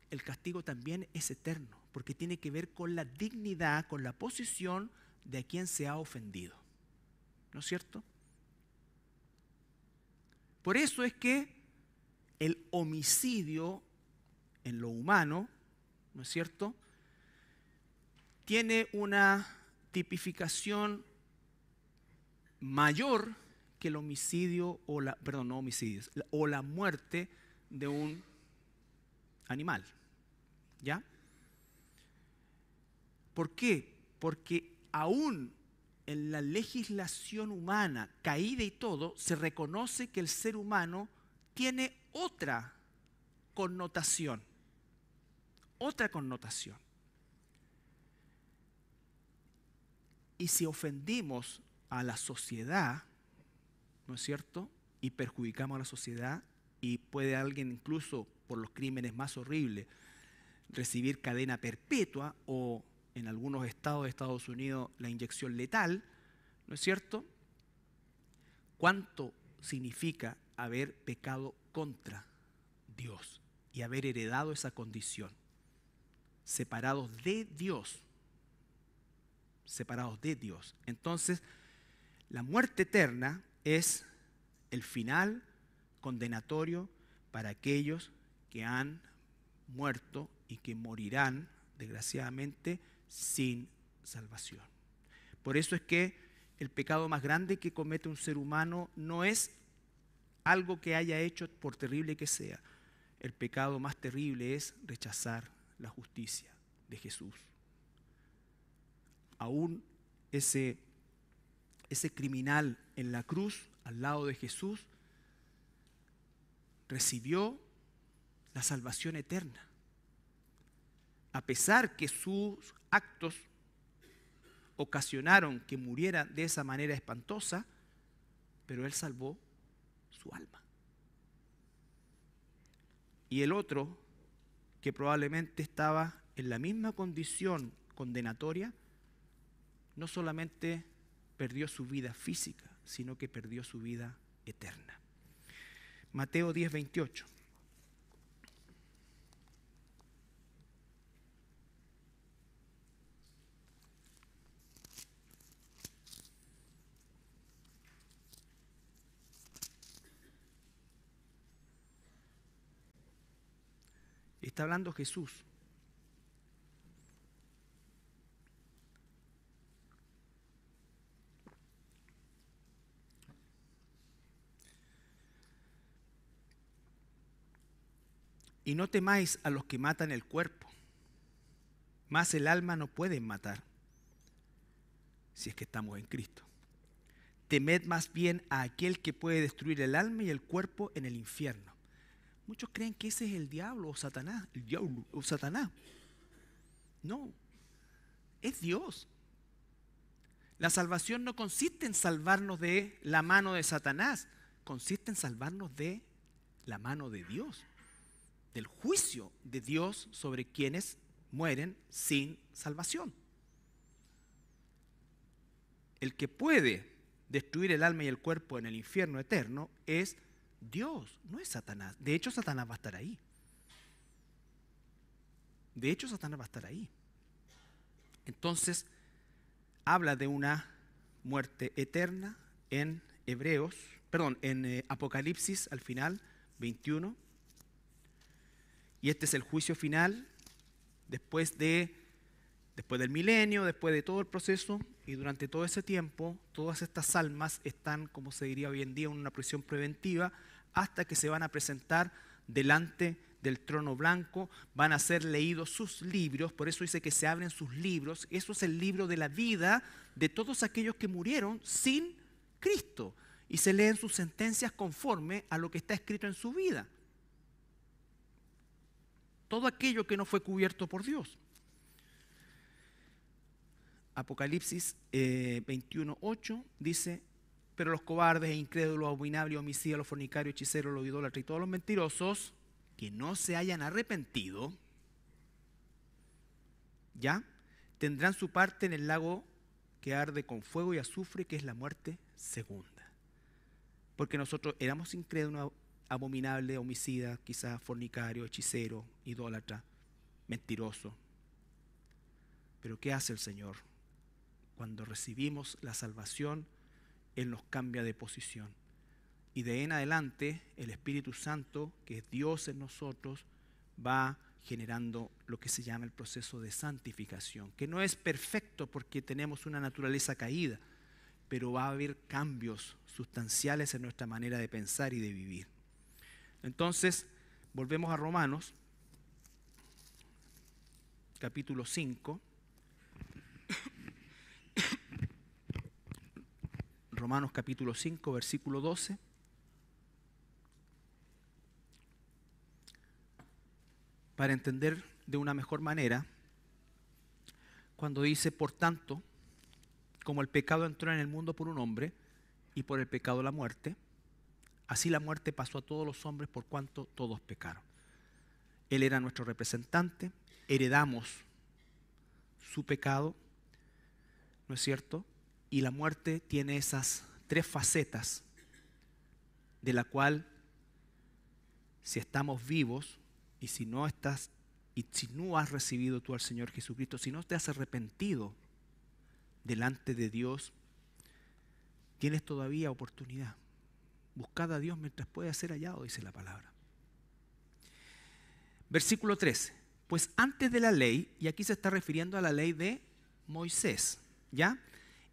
el castigo también es eterno, porque tiene que ver con la dignidad, con la posición de quien se ha ofendido. ¿No es cierto? Por eso es que el homicidio en lo humano, ¿no es cierto?, tiene una tipificación mayor que el homicidio o la muerte de un animal. ¿Ya? ¿Por qué? Porque aún en la legislación humana, caída y todo, se reconoce que el ser humano tiene otra connotación. Otra connotación. Y si ofendimos a la sociedad, ¿no es cierto?, y perjudicamos a la sociedad, y puede alguien incluso por los crímenes más horribles recibir cadena perpetua o en algunos estados de Estados Unidos la inyección letal, ¿no es cierto? ¿Cuánto significa haber pecado contra Dios y haber heredado esa condición? Separados de Dios. Separados de Dios. Entonces, la muerte eterna es el final condenatorio para aquellos que han muerto y que morirán, desgraciadamente, sin salvación. Por eso es que el pecado más grande que comete un ser humano no es algo que haya hecho, por terrible que sea. El pecado más terrible es rechazar la justicia de Jesús. Aún ese criminal en la cruz, al lado de Jesús, recibió la salvación eterna. A pesar que sus actos ocasionaron que muriera de esa manera espantosa, pero él salvó su alma. Y el otro, que probablemente estaba en la misma condición condenatoria, no solamente perdió su vida física, sino que perdió su vida eterna. Mateo 10:28. Está hablando Jesús. Y no temáis a los que matan el cuerpo, mas el alma no pueden matar, si es que estamos en Cristo. Temed más bien a aquel que puede destruir el alma y el cuerpo en el infierno. Muchos creen que ese es el diablo o Satanás. El diablo o Satanás. No, es Dios. La salvación no consiste en salvarnos de la mano de Satanás, consiste en salvarnos de la mano de Dios, del juicio de Dios sobre quienes mueren sin salvación. El que puede destruir el alma y el cuerpo en el infierno eterno es Dios, no es Satanás. De hecho, Satanás va a estar ahí. Entonces, habla de una muerte eterna en Apocalipsis al final, 21. Y este es el juicio final después del milenio, después de todo el proceso, y durante todo ese tiempo, todas estas almas están, como se diría hoy en día, en una prisión preventiva, hasta que se van a presentar delante del trono blanco, van a ser leídos sus libros, por eso dice que se abren sus libros. Eso es el libro de la vida de todos aquellos que murieron sin Cristo, y se leen sus sentencias conforme a lo que está escrito en su vida. Todo aquello que no fue cubierto por Dios. Apocalipsis 21:8 dice: pero los cobardes, incrédulos, abominables, homicidas, los fornicarios, hechiceros, los idólatras y todos los mentirosos que no se hayan arrepentido, ya tendrán su parte en el lago que arde con fuego y azufre, que es la muerte segunda. Porque nosotros éramos incrédulos, abominables, homicidas, quizás fornicarios, hechiceros, idólatras, mentirosos. Pero ¿qué hace el Señor? Cuando recibimos la salvación, Él nos cambia de posición. Y de ahí en adelante, el Espíritu Santo, que es Dios en nosotros, va generando lo que se llama el proceso de santificación, que no es perfecto porque tenemos una naturaleza caída, pero va a haber cambios sustanciales en nuestra manera de pensar y de vivir. Entonces, volvemos a Romanos, capítulo 5. Romanos capítulo 5, versículo 12. Para entender de una mejor manera, cuando dice: por tanto, como el pecado entró en el mundo por un hombre, y por el pecado la muerte, así la muerte pasó a todos los hombres por cuanto todos pecaron. Él era nuestro representante, heredamos su pecado, ¿no es cierto? Y la muerte tiene esas tres facetas, de la cual, si estamos vivos, y si no has recibido tú al Señor Jesucristo, si no te has arrepentido delante de Dios, tienes todavía oportunidad. Buscad a Dios mientras pueda ser hallado, dice la palabra. Versículo 13. Pues antes de la ley, y aquí se está refiriendo a la ley de Moisés, ¿ya?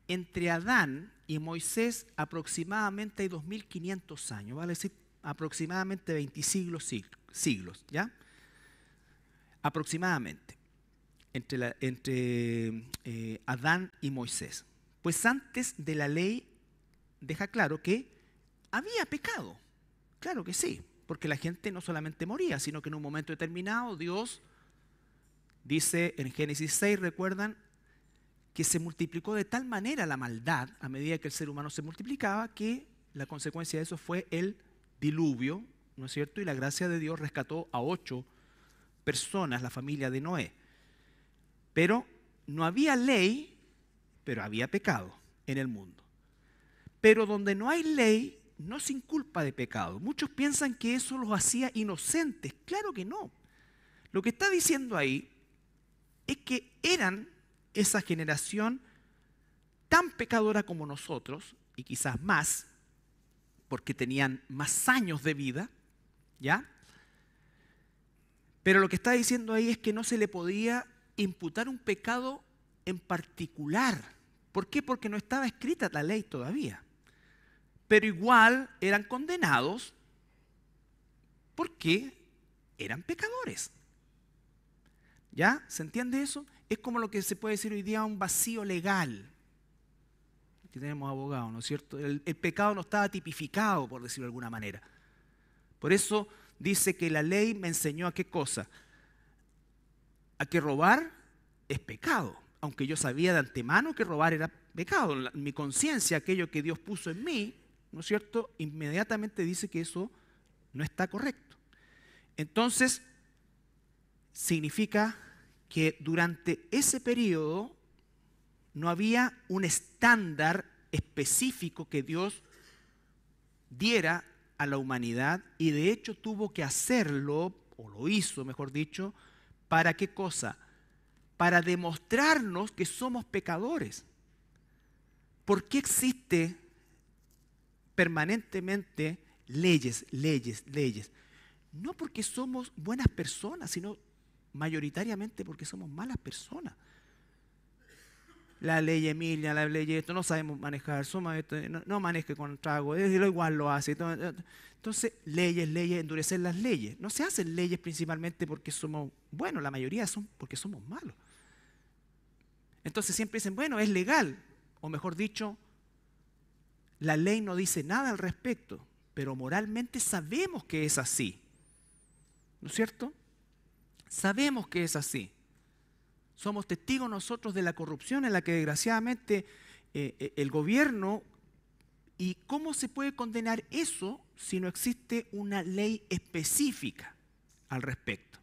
Entre Adán y Moisés aproximadamente hay 2500 años, vale decir aproximadamente 20 siglos, ¿ya? Aproximadamente entre Adán y Moisés. Pues antes de la ley deja claro que había pecado, claro que sí, porque la gente no solamente moría, sino que en un momento determinado Dios dice en Génesis 6, recuerdan, que se multiplicó de tal manera la maldad a medida que el ser humano se multiplicaba, que la consecuencia de eso fue el diluvio, ¿no es cierto? Y la gracia de Dios rescató a 8 personas, la familia de Noé. Pero no había ley, pero había pecado en el mundo. Pero donde no hay ley, no se inculpa de pecado. Muchos piensan que eso los hacía inocentes. Claro que no. Lo que está diciendo ahí es que eran esa generación tan pecadora como nosotros, y quizás más, porque tenían más años de vida, ¿ya? Pero lo que está diciendo ahí es que no se le podía imputar un pecado en particular. ¿Por qué? Porque no estaba escrita la ley todavía. Pero igual eran condenados porque eran pecadores. ¿Ya? ¿Se entiende eso? Es como lo que se puede decir hoy día un vacío legal. Aquí tenemos abogados, ¿no es cierto? El pecado no estaba tipificado, por decirlo de alguna manera. Por eso dice que la ley me enseñó a qué cosa. A que robar es pecado. Aunque yo sabía de antemano que robar era pecado. Mi conciencia, aquello que Dios puso en mí, ¿no es cierto?, inmediatamente dice que eso no está correcto. Entonces, significa que durante ese periodo no había un estándar específico que Dios diera a la humanidad, y de hecho tuvo que hacerlo, o lo hizo, mejor dicho, ¿para qué cosa? Para demostrarnos que somos pecadores. ¿Por qué existe permanentemente leyes? No porque somos buenas personas, sino mayoritariamente porque somos malas personas. la ley Emilia, la ley esto, no sabemos manejar, somos esto, no maneje con trago, lo igual lo hace. Entonces, leyes, endurecer las leyes. No se hacen leyes principalmente porque somos buenos, la mayoría son porque somos malos. Entonces siempre dicen, bueno, es legal, o mejor dicho, la ley no dice nada al respecto, pero moralmente sabemos que es así. ¿No es cierto? Sabemos que es así. Somos testigos nosotros de la corrupción en la que desgraciadamente el gobierno, ¿y cómo se puede condenar eso si no existe una ley específica al respecto?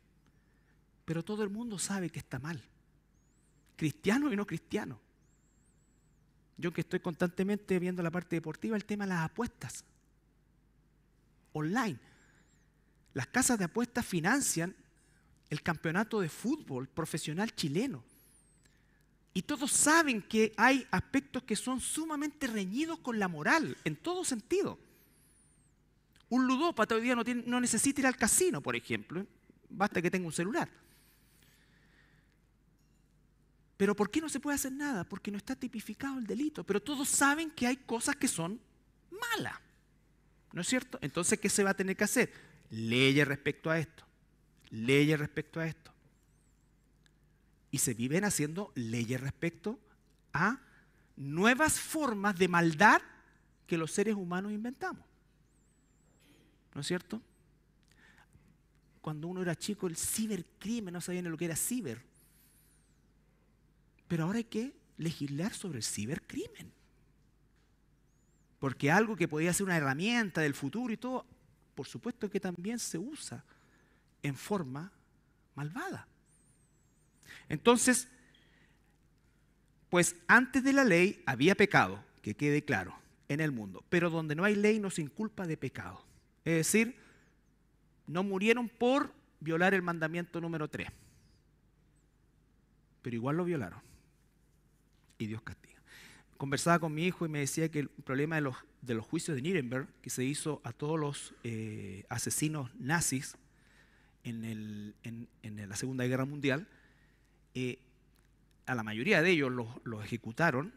Pero todo el mundo sabe que está mal, cristiano y no cristiano. Yo que estoy constantemente viendo la parte deportiva, el tema de las apuestas online. Las casas de apuestas financian el campeonato de fútbol profesional chileno. Y todos saben que hay aspectos que son sumamente reñidos con la moral, en todo sentido. Un ludópata hoy día no necesita ir al casino, por ejemplo. Basta que tenga un celular. Pero ¿por qué no se puede hacer nada? Porque no está tipificado el delito. Pero todos saben que hay cosas que son malas. ¿No es cierto? Entonces, ¿qué se va a tener que hacer? Leyes respecto a esto. Leyes respecto a esto. Y se viven haciendo leyes respecto a nuevas formas de maldad que los seres humanos inventamos. ¿No es cierto? Cuando uno era chico, el cibercrimen, no sabían lo que era ciber. Pero ahora hay que legislar sobre el cibercrimen. Porque algo que podía ser una herramienta del futuro y todo, por supuesto que también se usa en forma malvada. Entonces, pues antes de la ley había pecado, que quede claro, en el mundo. Pero donde no hay ley no se inculpa de pecado. Es decir, no murieron por violar el mandamiento número 3. Pero igual lo violaron. Y Dios castiga. Conversaba con mi hijo y me decía que el problema de los juicios de Nuremberg, que se hizo a todos los asesinos nazis en la Segunda Guerra Mundial, a la mayoría de ellos los ejecutaron,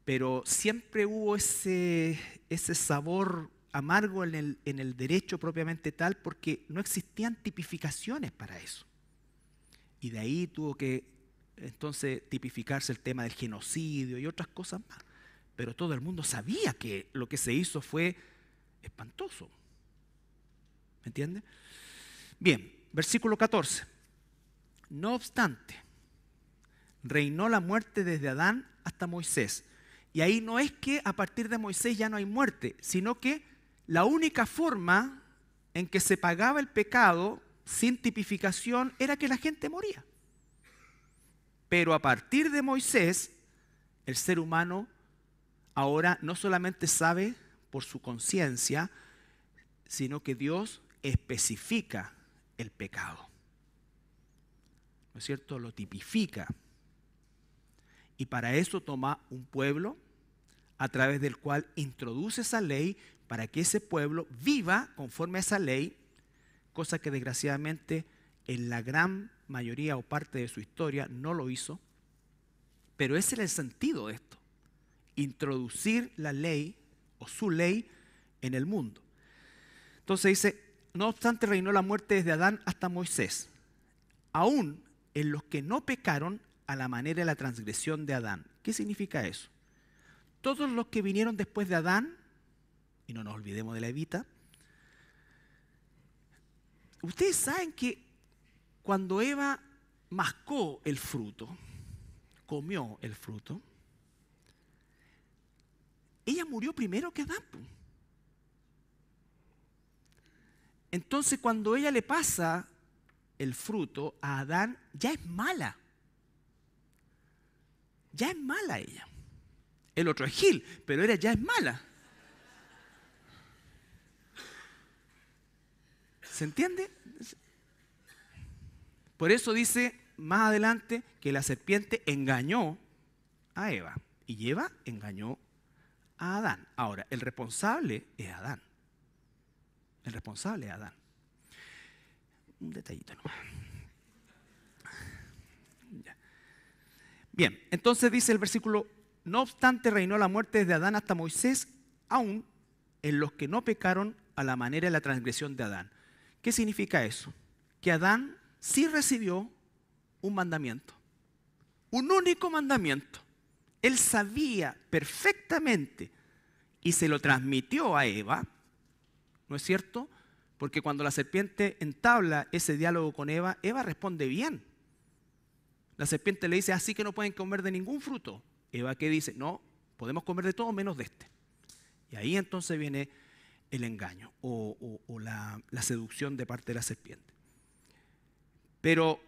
pero siempre hubo ese sabor amargo en el derecho propiamente tal, porque no existían tipificaciones para eso. Y de ahí tuvo que entonces tipificarse el tema del genocidio y otras cosas más. Pero todo el mundo sabía que lo que se hizo fue espantoso. ¿Me entiende? Bien, versículo 14. No obstante, reinó la muerte desde Adán hasta Moisés. Y ahí no es que a partir de Moisés ya no hay muerte, sino que la única forma en que se pagaba el pecado sin tipificación era que la gente moría. Pero a partir de Moisés, el ser humano ahora no solamente sabe por su conciencia, sino que Dios especifica el pecado. ¿No es cierto? Lo tipifica. Y para eso toma un pueblo a través del cual introduce esa ley para que ese pueblo viva conforme a esa ley, cosa que desgraciadamente en la gran mayoría o parte de su historia no lo hizo. Pero ese era el sentido de esto: introducir la ley o su ley en el mundo. Entonces dice, no obstante reinó la muerte desde Adán hasta Moisés, aún en los que no pecaron a la manera de la transgresión de Adán. ¿Qué significa eso? Todos los que vinieron después de Adán, y no nos olvidemos de la Evita, ustedes saben que cuando Eva mascó el fruto, comió el fruto, ella murió primero que Adán. Entonces cuando ella le pasa el fruto a Adán, ya es mala. Ya es mala ella. El otro es Gil, pero ella ya es mala. ¿Se entiende? Por eso dice más adelante que la serpiente engañó a Eva y Eva engañó a Adán. Ahora, el responsable es Adán. El responsable es Adán. Un detallito nomás. Ya. Bien, entonces dice el versículo, no obstante reinó la muerte desde Adán hasta Moisés, aún en los que no pecaron a la manera de la transgresión de Adán. ¿Qué significa eso? Que Adán sí recibió un mandamiento, un único mandamiento. Él sabía perfectamente y se lo transmitió a Eva, ¿no es cierto? Porque cuando la serpiente entabla ese diálogo con Eva, Eva responde bien. La serpiente le dice, así que no pueden comer de ningún fruto. Eva, ¿qué dice? No, podemos comer de todo menos de este. Y ahí entonces viene el engaño o la seducción de parte de la serpiente. Pero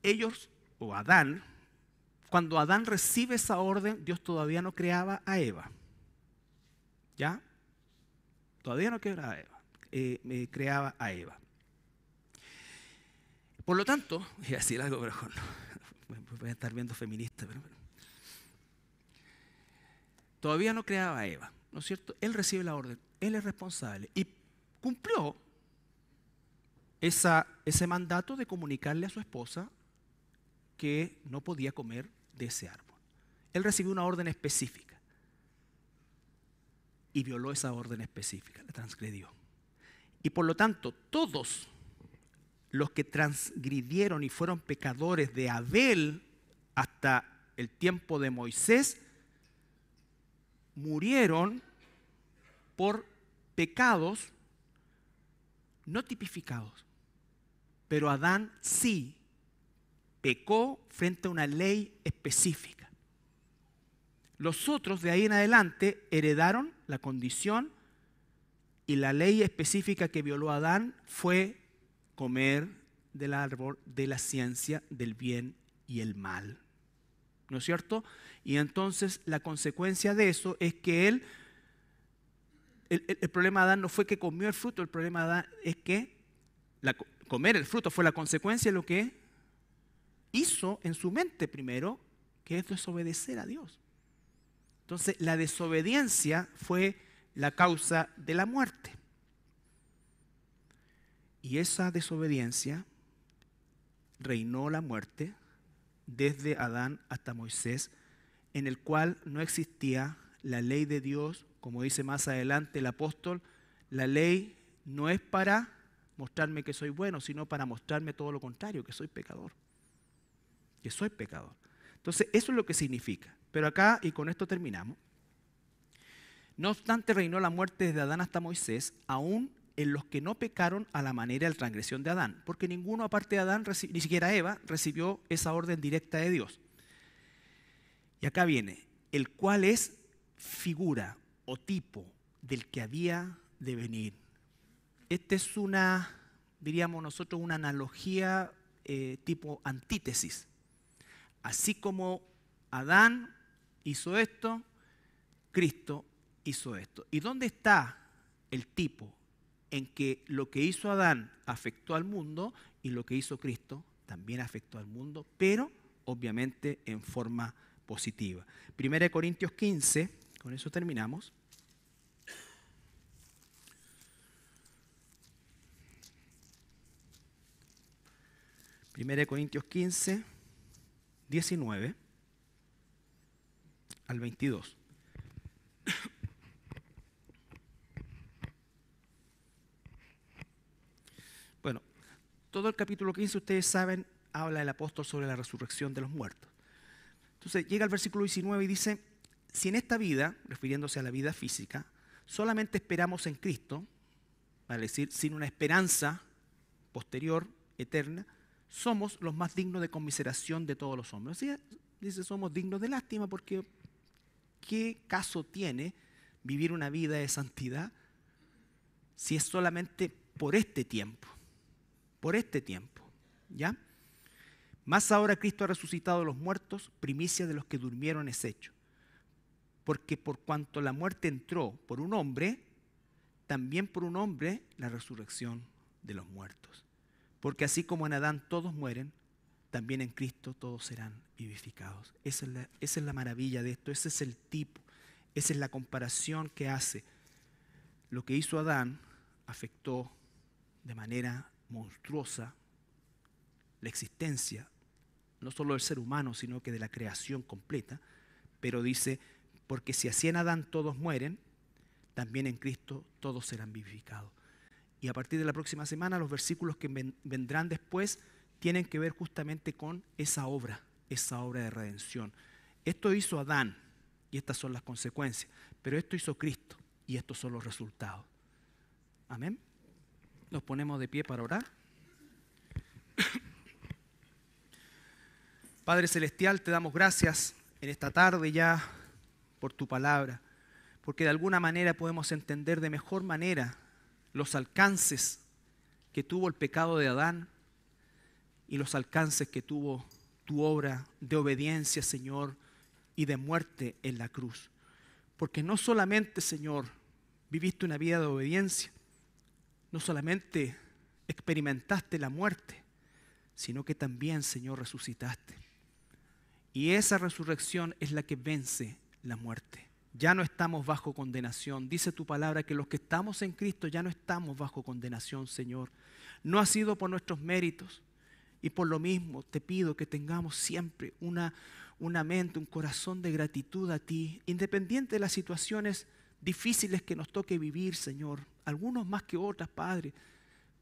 ellos, o Adán, cuando Adán recibe esa orden, Dios todavía no creaba a Eva. ¿Ya? Todavía no creaba a Eva. Creaba a Eva. Por lo tanto, voy a decir algo, pero no, voy a estar viendo feminista, pero todavía no creaba a Eva, ¿no es cierto? Él recibe la orden, él es responsable y cumplió ese mandato de comunicarle a su esposa que no podía comer de ese árbol. Él recibió una orden específica y violó esa orden específica, la transgredió. Y por lo tanto, todos los que transgridieron y fueron pecadores de Abel hasta el tiempo de Moisés, murieron por pecados no tipificados. Pero Adán sí pecó frente a una ley específica. Los otros de ahí en adelante heredaron la condición y la ley específica que violó Adán fue comer del árbol de la ciencia del bien y el mal. ¿No es cierto? Y entonces la consecuencia de eso es que el problema de Adán no fue que comió el fruto, el problema de Adán es que comer el fruto fue la consecuencia de lo que hizo en su mente primero, que es desobedecer a Dios. Entonces la desobediencia fue la causa de la muerte. Y esa desobediencia reinó la muerte desde Adán hasta Moisés, en el cual no existía la ley de Dios, como dice más adelante el apóstol, la ley no es para mostrarme que soy bueno, sino para mostrarme todo lo contrario, que soy pecador. Que soy pecador. Entonces, eso es lo que significa. Pero acá, y con esto terminamos, no obstante reinó la muerte desde Adán hasta Moisés, aún en los que no pecaron a la manera de la transgresión de Adán, porque ninguno aparte de Adán, ni siquiera Eva, recibió esa orden directa de Dios. Y acá viene, el cual es figura o tipo del que había de venir. Esta es diríamos nosotros, una analogía tipo antítesis. Así como Adán hizo esto, Cristo hizo esto. ¿Y dónde está el tipo? En que lo que hizo Adán afectó al mundo y lo que hizo Cristo también afectó al mundo, pero obviamente en forma positiva. 1 Corintios 15, con eso terminamos. 1 Corintios 15, 19 al 22. Bueno, todo el capítulo 15, ustedes saben, habla el apóstol sobre la resurrección de los muertos. Entonces llega el versículo 19 y dice, si en esta vida, refiriéndose a la vida física, solamente esperamos en Cristo, vale decir, sin una esperanza posterior, eterna, somos los más dignos de conmiseración de todos los hombres. O sea, dice, somos dignos de lástima porque ¿qué caso tiene vivir una vida de santidad si es solamente por este tiempo? Por este tiempo, ¿ya? Más ahora Cristo ha resucitado de los muertos, primicia de los que durmieron es hecho. Porque por cuanto la muerte entró por un hombre, también por un hombre la resurrección de los muertos. Porque así como en Adán todos mueren, también en Cristo todos serán vivificados. Esa es la maravilla de esto, ese es el tipo, esa es la comparación que hace. Lo que hizo Adán afectó de manera monstruosa la existencia no solo del ser humano, sino que de la creación completa. Pero dice, porque si así en Adán todos mueren, también en Cristo todos serán vivificados. Y a partir de la próxima semana, los versículos que vendrán después tienen que ver justamente con esa obra de redención. Esto hizo Adán y estas son las consecuencias, pero esto hizo Cristo y estos son los resultados. Amén. Nos ponemos de pie para orar. Padre Celestial, te damos gracias en esta tarde ya por tu palabra, porque de alguna manera podemos entender de mejor manera los alcances que tuvo el pecado de Adán y los alcances que tuvo tu obra de obediencia, Señor, y de muerte en la cruz. Porque no solamente, Señor, viviste una vida de obediencia, no solamente experimentaste la muerte, sino que también, Señor, resucitaste. Y esa resurrección es la que vence la muerte. Ya no estamos bajo condenación. Dice tu palabra que los que estamos en Cristo ya no estamos bajo condenación, Señor. No ha sido por nuestros méritos. Y por lo mismo te pido que tengamos siempre una mente, un corazón de gratitud a ti, independiente de las situaciones difíciles que nos toque vivir, Señor. Algunos más que otras, Padre.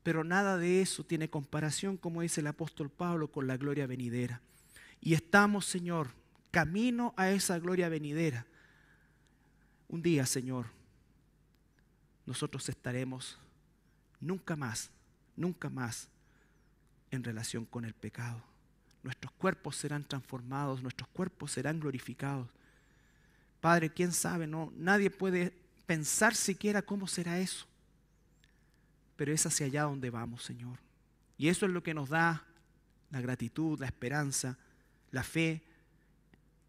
Pero nada de eso tiene comparación, como dice el apóstol Pablo, con la gloria venidera. Y estamos, Señor, camino a esa gloria venidera. Un día, Señor, nosotros estaremos nunca más en relación con el pecado. Nuestros cuerpos serán transformados, nuestros cuerpos serán glorificados. Padre, quién sabe, no, nadie puede pensar siquiera cómo será eso. Pero es hacia allá donde vamos, Señor. Y eso es lo que nos da la gratitud, la esperanza, la fe,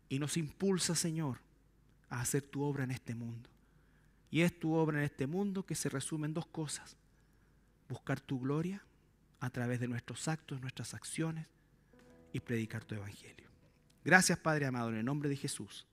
y nos impulsa, Señor, a hacer tu obra en este mundo. Y es tu obra en este mundo que se resume en dos cosas: buscar tu gloria a través de nuestros actos, nuestras acciones, y predicar tu evangelio. Gracias, Padre amado, en el nombre de Jesús.